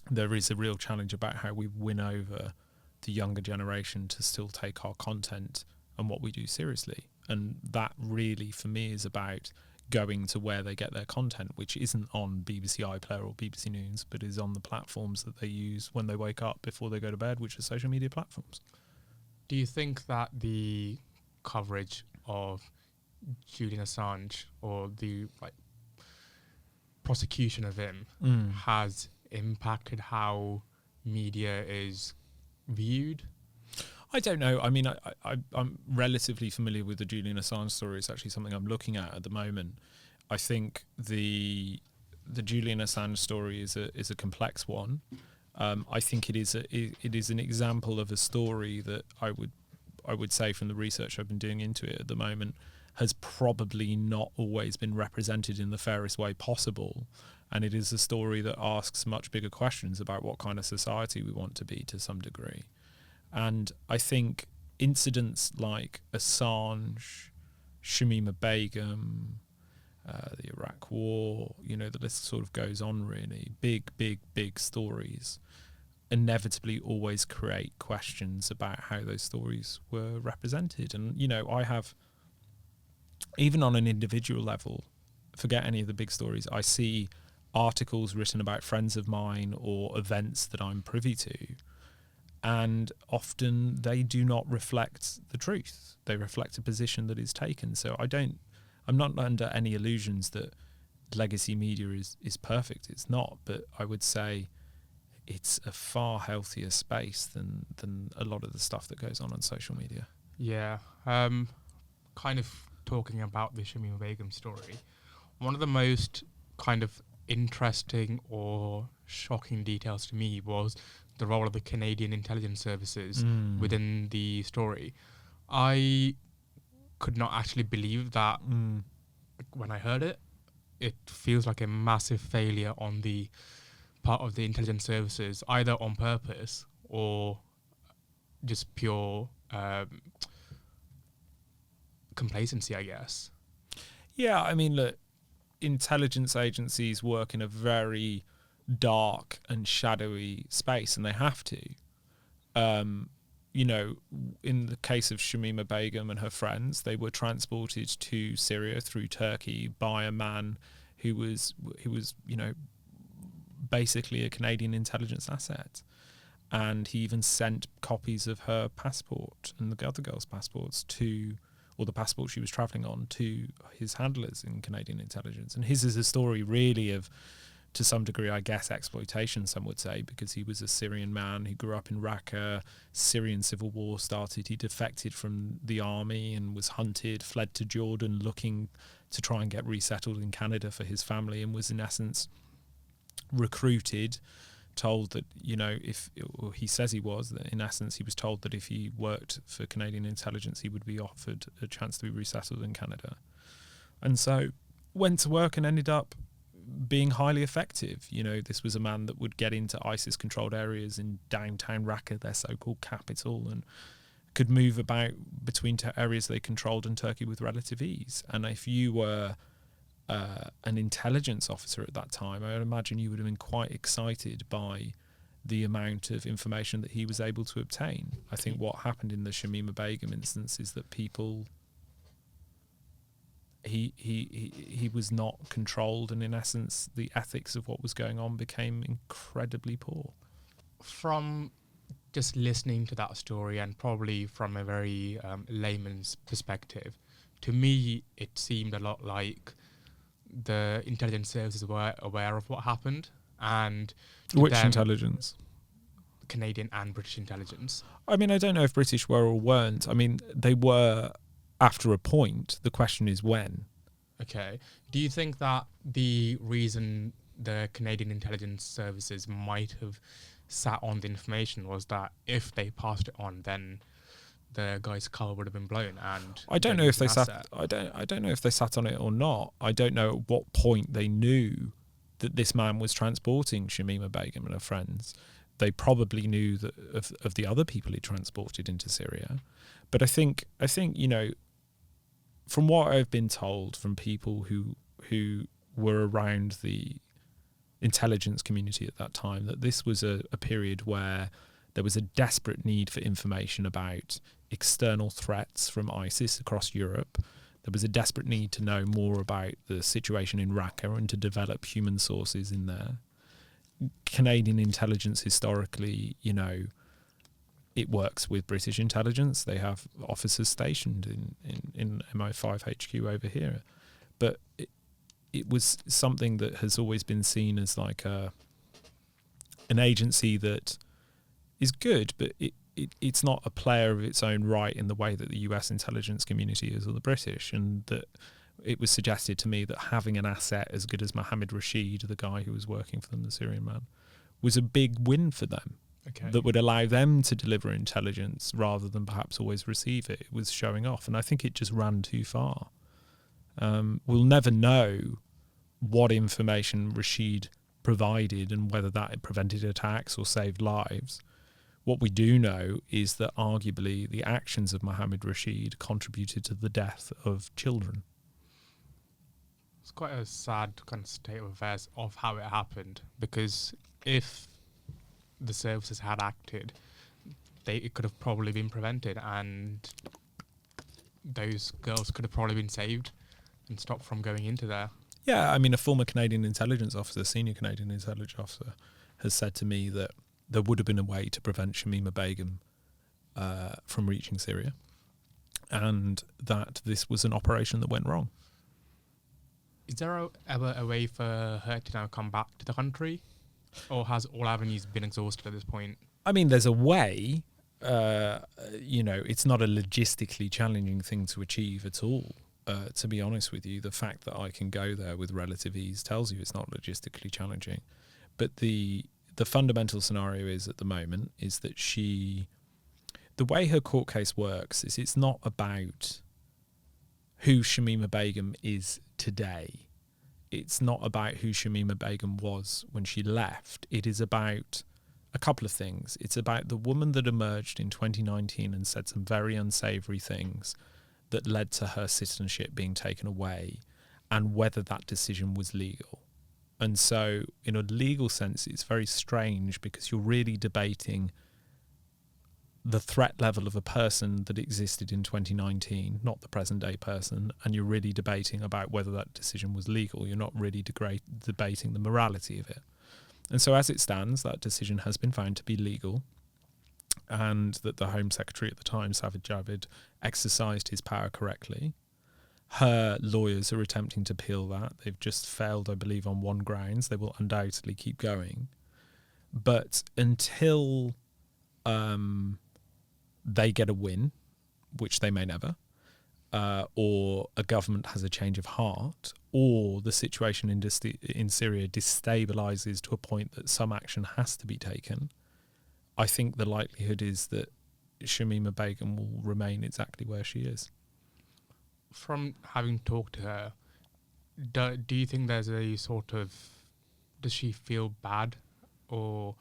there is a real challenge about how we win over the younger generation to still take our content and what we do seriously. And that really, for me, is about going to where they get their content, which isn't on BBC iPlayer or BBC News, but is on the platforms that they use when they wake up before they go to bed, which are social media platforms. Do you think that the coverage of Julian Assange, or the prosecution of him, has impacted how media is viewed? I don't know. I mean, I'm relatively familiar with the Julian Assange story. It's actually something I'm looking at the moment. I think the Julian Assange story is a complex one. I think it is an example of a story that I would say, from the research I've been doing into it at the moment, has probably not always been represented in the fairest way possible. And it is a story that asks much bigger questions about what kind of society we want to be to some degree. And I think incidents like Assange, Shamima Begum, the Iraq War, the list sort of goes on really. Big stories inevitably always create questions about how those stories were represented. And, I have, even on an individual level, forget any of the big stories, I see articles written about friends of mine or events that I'm privy to, and often they do not reflect the truth. They reflect a position that is taken. So I'm not under any illusions that legacy media is perfect. It's not, but I would say it's a far healthier space than a lot of the stuff that goes on social media. Yeah. Kind of talking about the Shamima Begum story, one of the most kind of interesting or shocking details to me was the role of the Canadian intelligence services within the story. I could not actually believe that when I heard it. It feels like a massive failure on the part of the intelligence services, either on purpose or just pure complacency, I guess. Yeah, I mean, look, intelligence agencies work in a very dark and shadowy space, and they have to. In the case of Shamima Begum and her friends, they were transported to Syria through Turkey by a man who was basically a Canadian intelligence asset. And he even sent copies of her passport and the other girls' passports or the passport she was travelling on, to his handlers in Canadian intelligence. And his is a story really of, to some degree, I guess, exploitation, some would say, because he was a Syrian man who grew up in Raqqa. Syrian civil war started. He defected from the army and was hunted, fled to Jordan looking to try and get resettled in Canada for his family, and was in essence recruited, told that, he says he was, that in essence he was told that if he worked for Canadian intelligence he would be offered a chance to be resettled in Canada. And so went to work and ended up being highly effective. This was a man that would get into ISIS-controlled areas in downtown Raqqa, their so-called capital, and could move about between areas they controlled in Turkey with relative ease. And if you were an intelligence officer at that time, I would imagine you would have been quite excited by the amount of information that he was able to obtain. I think what happened in the Shamima Begum instance is that people... He was not controlled, and in essence the ethics of what was going on became incredibly poor. From just listening to that story, and probably from a very layman's perspective, to me, it seemed a lot like the intelligence services were aware of what happened, and to Which them, intelligence? Canadian and British intelligence. I mean, I don't know if British were or weren't. I mean, they were after a point. The question is when. Okay. Do you think that the reason the Canadian intelligence services might have sat on the information was that if they passed it on, then the guy's cover would have been blown? And I don't they'd know if lose they an sat. asset? I don't know if they sat on it or not. I don't know at what point they knew that this man was transporting Shamima Begum and her friends. They probably knew that of the other people he transported into Syria. But I think from what I've been told from people who were around the intelligence community at that time, that this was a period where there was a desperate need for information about external threats from ISIS across Europe. There was a desperate need to know more about the situation in Raqqa and to develop human sources in there. Canadian intelligence historically, it works with British intelligence. They have officers stationed in MI5 HQ over here. But it was something that has always been seen as like an agency that is good, but it's not a player of its own right in the way that the US intelligence community is, or the British. And that it was suggested to me that having an asset as good as Mohammed Rashid, the guy who was working for them, the Syrian man, was a big win for them. Okay. That would allow them to deliver intelligence rather than perhaps always receive it. It was showing off, and I think it just ran too far. We'll never know what information Rashid provided and whether that prevented attacks or saved lives. What we do know is that arguably the actions of Mohammed Rashid contributed to the death of children. It's quite a sad kind of state of affairs of how it happened, because if the services had acted, it could have probably been prevented, and those girls could have probably been saved and stopped from going into there. Yeah, I mean, a former Canadian intelligence officer, senior Canadian intelligence officer, has said to me that there would have been a way to prevent Shamima Begum from reaching Syria, and that this was an operation that went wrong. Is there ever a way for her to now come back to the country, or has all avenues been exhausted at this point? I mean, there's a way. It's not a logistically challenging thing to achieve at all. To be honest with you, the fact that I can go there with relative ease tells you it's not logistically challenging. But the fundamental scenario is at the moment is that the way her court case works is it's not about who Shamima Begum is today. It's not about who Shamima Begum was when she left. It is about a couple of things. It's about the woman that emerged in 2019 and said some very unsavoury things that led to her citizenship being taken away, and whether that decision was legal. And so, in a legal sense, it's very strange because you're really debating the threat level of a person that existed in 2019, not the present day person, and you're really debating about whether that decision was legal. You're not really debating the morality of it. And so as it stands, that decision has been found to be legal, and that the Home Secretary at the time, Sajid Javid, exercised his power correctly. Her lawyers are attempting to appeal that. They've just failed, I believe, on one grounds. They will undoubtedly keep going. But until they get a win, which they may never, or a government has a change of heart, or the situation in Syria destabilises to a point that some action has to be taken, I think the likelihood is that Shamima Begum will remain exactly where she is. From having talked to her, do you think there's a sort of... Does she feel bad, or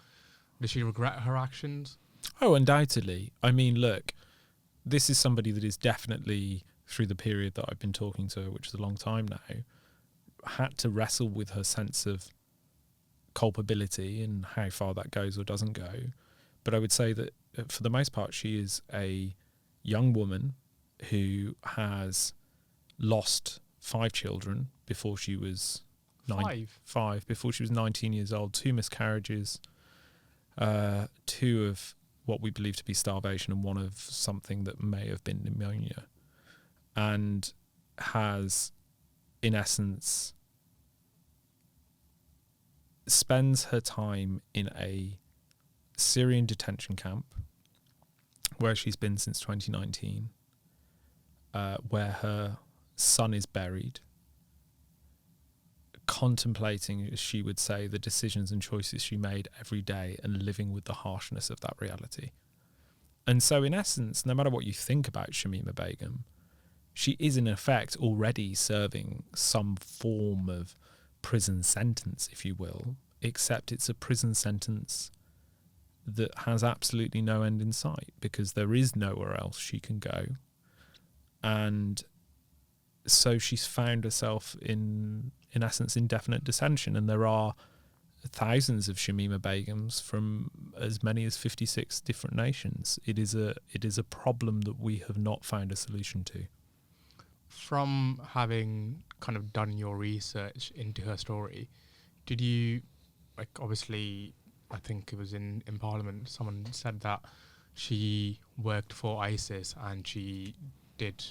does she regret her actions? Oh, undoubtedly. I mean, look, this is somebody that is definitely, through the period that I've been talking to her, which is a long time now, had to wrestle with her sense of culpability and how far that goes or doesn't go. But I would say that for the most part, she is a young woman who has lost 5 children before she was five before she was 19 years old, 2 miscarriages, 2 of what we believe to be starvation, and 1 of something that may have been pneumonia. And has, in essence, spends her time in a Syrian detention camp where she's been since 2019, where her son is buried, contemplating, as she would say, the decisions and choices she made every day and living with the harshness of that reality. And so, in essence, no matter what you think about Shamima Begum, she is in effect already serving some form of prison sentence, if you will, except it's a prison sentence that has absolutely no end in sight because there is nowhere else she can go. And so she's found herself in essence, indefinite detention. And there are thousands of Shamima Begums from as many as 56 different nations. It is a problem that we have not found a solution to. From having kind of done your research into her story, did you, like, obviously, I think it was in Parliament, someone said that she worked for ISIS and what did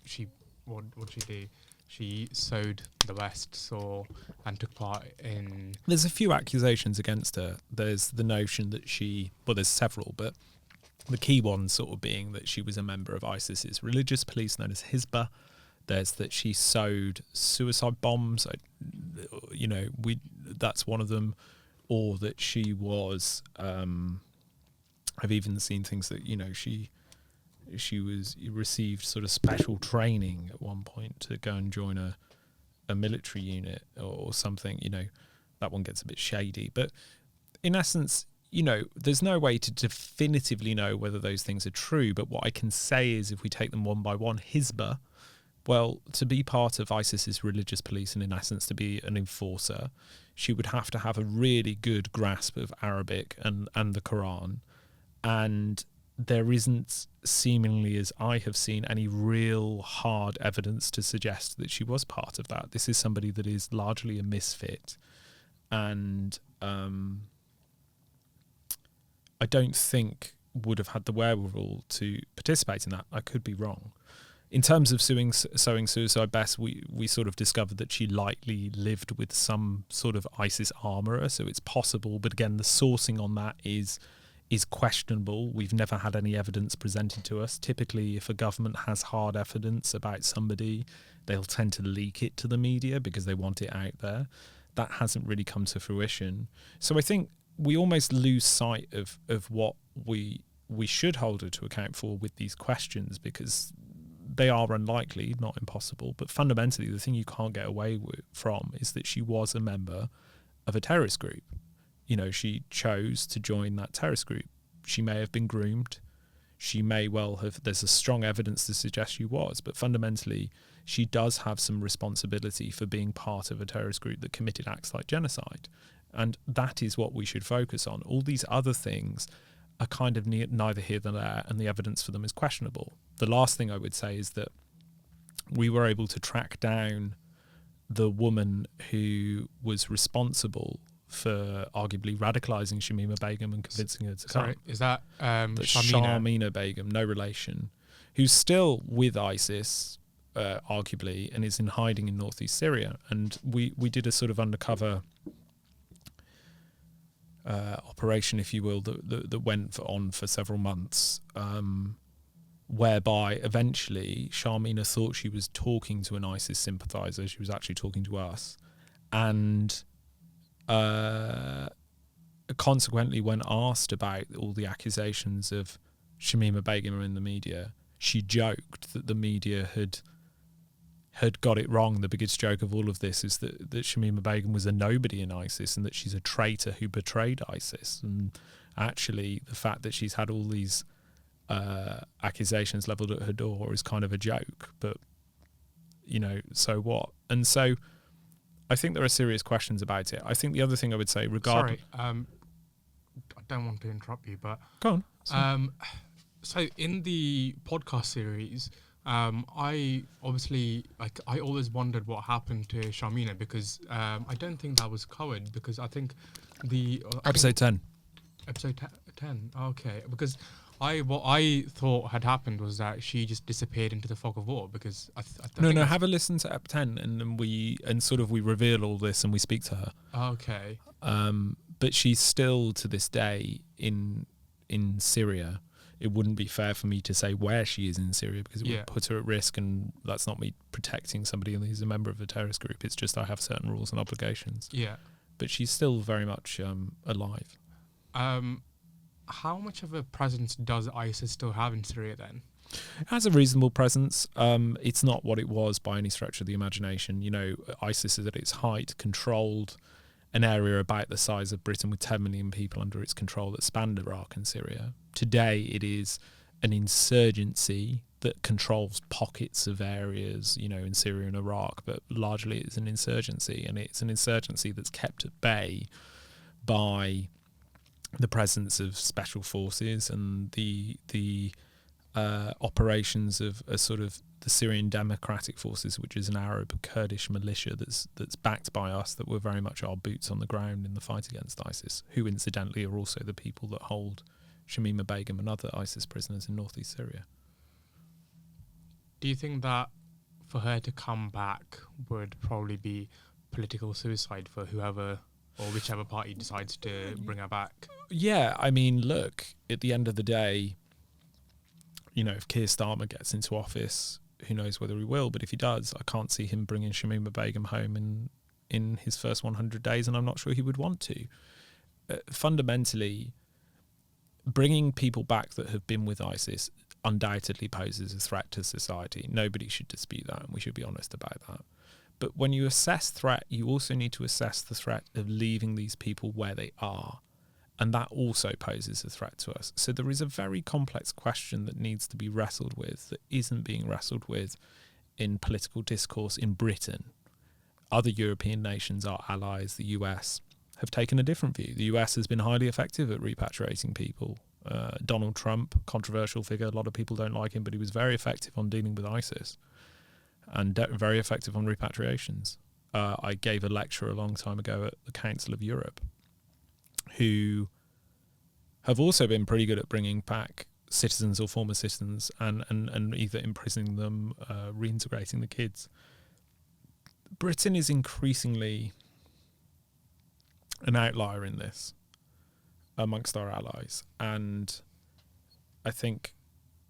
she do? She sowed the West and took part in... There's a few accusations against her. There's the notion that there's several, but the key one sort of being that she was a member of ISIS's religious police known as Hizbah. There's that she sowed suicide bombs. That's one of them. Or that she was... I've even seen things that, she received sort of special training at one point to go and join a military unit or something. That one gets a bit shady. But in essence, there's no way to definitively know whether those things are true. But what I can say is, if we take them one by one, Hizbah, well, to be part of ISIS's religious police and in essence to be an enforcer, she would have to have a really good grasp of Arabic and the Quran. And there isn't, seemingly as I have seen, any real hard evidence to suggest that she was part of that. This is somebody that is largely a misfit. And I don't think would have had the wherewithal to participate in that. I could be wrong. In terms of sowing suicide best, we sort of discovered that she likely lived with some sort of ISIS armourer, so it's possible. But again, the sourcing on that is questionable. We've never had any evidence presented to us. Typically, if a government has hard evidence about somebody, they'll tend to leak it to the media because they want it out there. That hasn't really come to fruition. So I think we almost lose sight of what we should hold her to account for with these questions, because they are unlikely, not impossible. But fundamentally, the thing you can't get away from is that she was a member of a terrorist group. She chose to join that terrorist group. She may have been groomed. She may well have, there's a strong evidence to suggest she was, but fundamentally, she does have some responsibility for being part of a terrorist group that committed acts like genocide. And that is what we should focus on. All these other things are kind of neither here nor there, and the evidence for them is questionable. The last thing I would say is that we were able to track down the woman who was responsible for arguably radicalising Shamima Begum and convincing her to come. Sorry, is that Shamima Begum, no relation, who's still with ISIS, arguably, and is in hiding in northeast Syria. And we did a sort of undercover operation, if you will, that went on for several months, whereby eventually Shamina thought she was talking to an ISIS sympathiser. She was actually talking to us. And consequently, when asked about all the accusations of Shamima Begum in the media, she joked that the media had got it wrong. The biggest joke of all of this is that Shamima Begum was a nobody in ISIS and that she's a traitor who betrayed ISIS. And actually, the fact that she's had all these accusations levelled at her door is kind of a joke. But, so what? And so I think there are serious questions about it. I think the other thing I would say regarding... Sorry, I don't want to interrupt you, but... Go on. So in the podcast series, I always wondered what happened to Shamina, because I don't think that was covered, because I think Episode 10. Episode 10, okay. Because What I thought had happened was that she just disappeared into the fog of war because I No, think no. that's Have a listen to Ep 10, and then we reveal all this, and we speak to her. okay. But she's still to this day in Syria. It wouldn't be fair for me to say where she is in Syria because it Yeah. would put her at risk, and that's not me protecting somebody who's a member of a terrorist group. It's just I have certain rules and obligations. Yeah. But she's still very much alive. How much of a presence does ISIS still have in Syria then? It has a reasonable presence. It's not what it was by any stretch of the imagination. You know, ISIS is at its height, controlled an area about the size of Britain with 10 million people under its control that spanned Iraq and Syria. Today, it is an insurgency that controls pockets of areas, you know, in Syria and Iraq, but largely it's an insurgency, and it's an insurgency that's kept at bay by the presence of special forces and the operations of a sort of the Syrian Democratic Forces, which is an Arab Kurdish militia that's backed by us, that were very much our boots on the ground in the fight against ISIS, who incidentally are also the people that hold Shamima Begum and other ISIS prisoners in northeast Syria. Do you think that for her to come back would probably be political suicide for whoever or whichever party decides to bring her back? Yeah, I mean, look, at the end of the day, you know, if Keir Starmer gets into office, who knows whether he will, but if he does, I can't see him bringing Shamima Begum home in his first 100 days, and I'm not sure he would want to. Fundamentally, bringing people back that have been with ISIS undoubtedly poses a threat to society. Nobody should dispute that, and we should be honest about that. But when you assess threat, you also need to assess the threat of leaving these people where they are. And that also poses a threat to us. So there is a very complex question that needs to be wrestled with that isn't being wrestled with in political discourse in Britain. Other European nations, our allies, the US, have taken a different view. The US has been highly effective at repatriating people. Donald Trump, controversial figure, a lot of people don't like him, but he was very effective on dealing with ISIS and very effective on repatriations. I gave a lecture a long time ago at the Council of Europe, who have also been pretty good at bringing back citizens or former citizens and either imprisoning them, reintegrating the kids. Britain is increasingly an outlier in this amongst our allies, and I think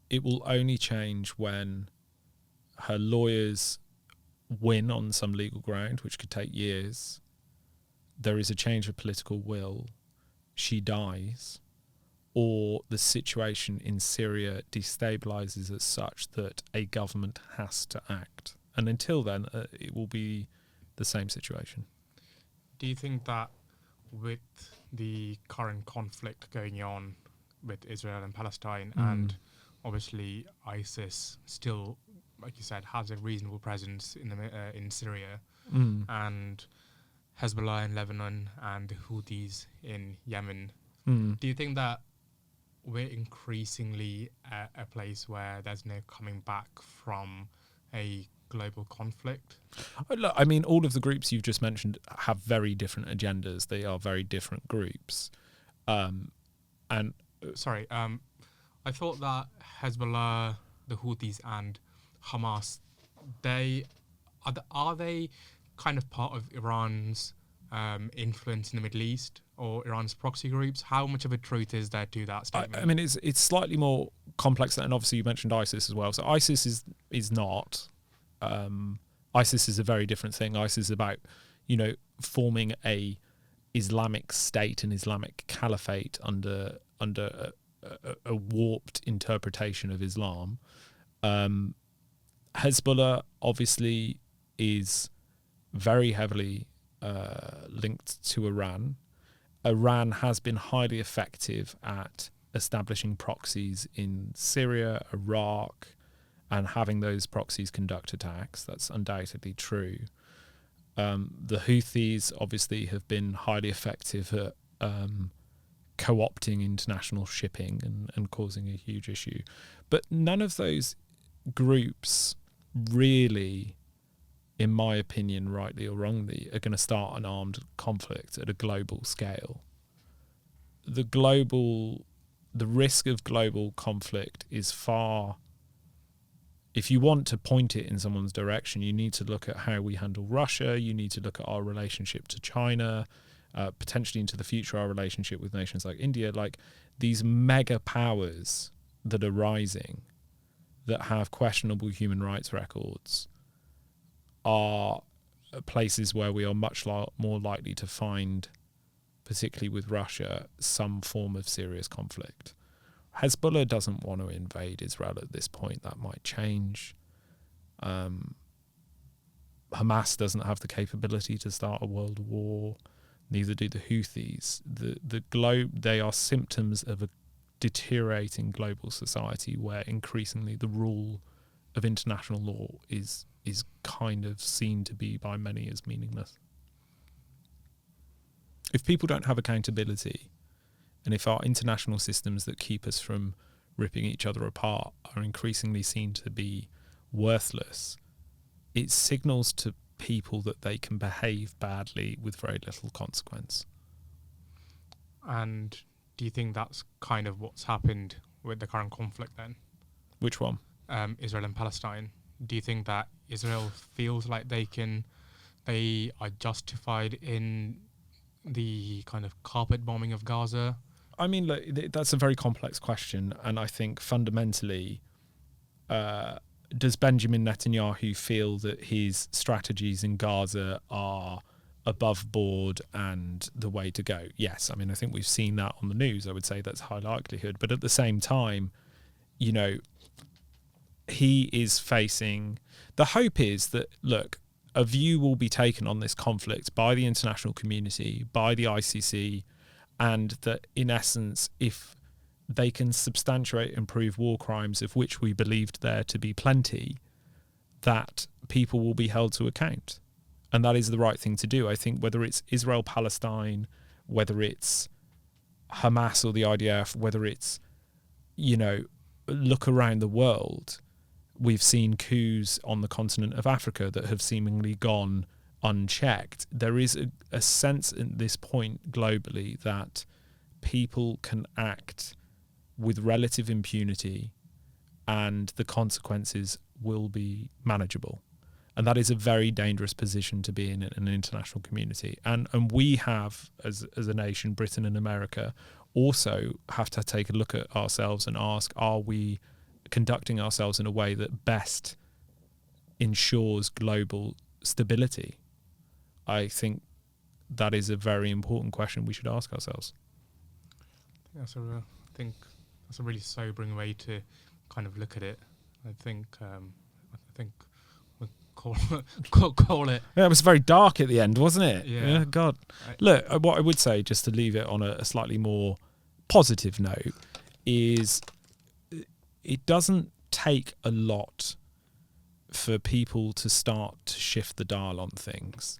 it will only change when her lawyers win on some legal ground, which could take years. There is a change of political will, she dies, or the situation in Syria destabilizes as such that a government has to act. And until then, it will be the same situation. Do you think that with the current conflict going on with Israel and Palestine, and obviously ISIS still, like you said, has a reasonable presence in Syria, and Hezbollah in Lebanon and the Houthis in Yemen, do you think that we're increasingly at a place where there's no coming back from a global conflict? Look, I mean, all of the groups you've just mentioned have very different agendas. They are very different groups. Sorry, I thought that Hezbollah, the Houthis, and Hamas, are they kind of part of Iran's influence in the Middle East or Iran's proxy groups? How much of a truth is there to that statement? I mean, it's slightly more complex, and obviously you mentioned ISIS as well. So ISIS is not. ISIS is a very different thing. ISIS is about, forming a Islamic state, an Islamic caliphate under a warped interpretation of Islam. Hezbollah obviously is very heavily linked to Iran. Iran has been highly effective at establishing proxies in Syria, Iraq, and having those proxies conduct attacks. That's undoubtedly true. The Houthis obviously have been highly effective at co-opting international shipping and causing a huge issue. But none of those groups really, in my opinion, rightly or wrongly, are going to start an armed conflict at a global scale. The global the risk of global conflict is far. If you want to point it in someone's direction, you need to look at how we handle Russia. You need to look at our relationship to China, potentially into the future, our relationship with nations like India, like these mega powers that are rising, that have questionable human rights records, are places where we are much more likely to find, particularly with Russia, some form of serious conflict. Hezbollah doesn't want to invade Israel at this point. That might change. Hamas doesn't have the capability to start a world war. Neither do the Houthis. The globe, they are symptoms of a deteriorating global society where increasingly the rule of international law is kind of seen to be by many as meaningless. If people don't have accountability, and if our international systems that keep us from ripping each other apart are increasingly seen to be worthless, it signals to people that they can behave badly with very little consequence. And do you think that's kind of what's happened with the current conflict then? Which one? Israel and Palestine. Do you think that Israel feels like they are justified in the kind of carpet bombing of Gaza? I mean, look, that's a very complex question, and I think fundamentally, does Benjamin Netanyahu feel that his strategies in Gaza are above board and the way to go? Yes. I mean, I think we've seen that on the news. I would say that's high likelihood. But at the same time, you know, he is facing... The hope is that, look, a view will be taken on this conflict by the international community, by the ICC, and that, in essence, if they can substantiate and prove war crimes, of which we believed there to be plenty, that people will be held to account. And that is the right thing to do. I think whether it's Israel, Palestine, whether it's Hamas or the IDF, whether it's, you know, look around the world, we've seen coups on the continent of Africa that have seemingly gone unchecked. There is a sense at this point globally that people can act with relative impunity and the consequences will be manageable. And that is a very dangerous position to be in an international community. And we have, as a nation, Britain and America, also have to take a look at ourselves and ask, are we conducting ourselves in a way that best ensures global stability? I think that is a very important question we should ask ourselves. I think that's a really sobering way to kind of look at it. I think we'll call it. Yeah, it was very dark at the end, wasn't it? Yeah. God. Look, what I would say, just to leave it on a slightly more positive note, is it doesn't take a lot for people to start to shift the dial on things.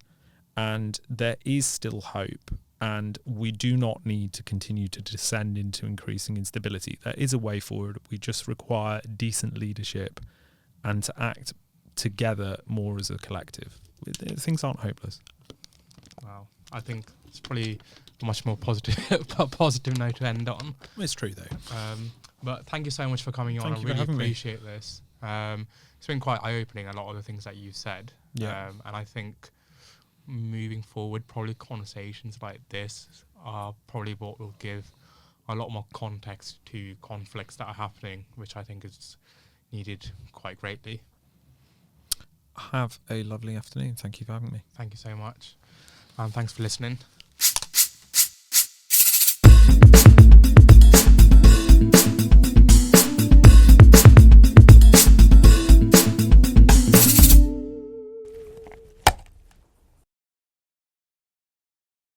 And there is still hope, and we do not need to continue to descend into increasing instability. There is a way forward. We just require decent leadership and to act together more as a collective. Things aren't hopeless. Wow. I think it's probably a much more positive note to end on. It's true, though. But thank you so much for coming on. I really appreciate this. It's been quite eye-opening, a lot of the things that you said. Yeah. And I think moving forward, probably conversations like this are probably what will give a lot more context to conflicts that are happening, which I think is needed quite greatly. Have a lovely afternoon. Thank you for having me. Thank you so much. And thanks for listening.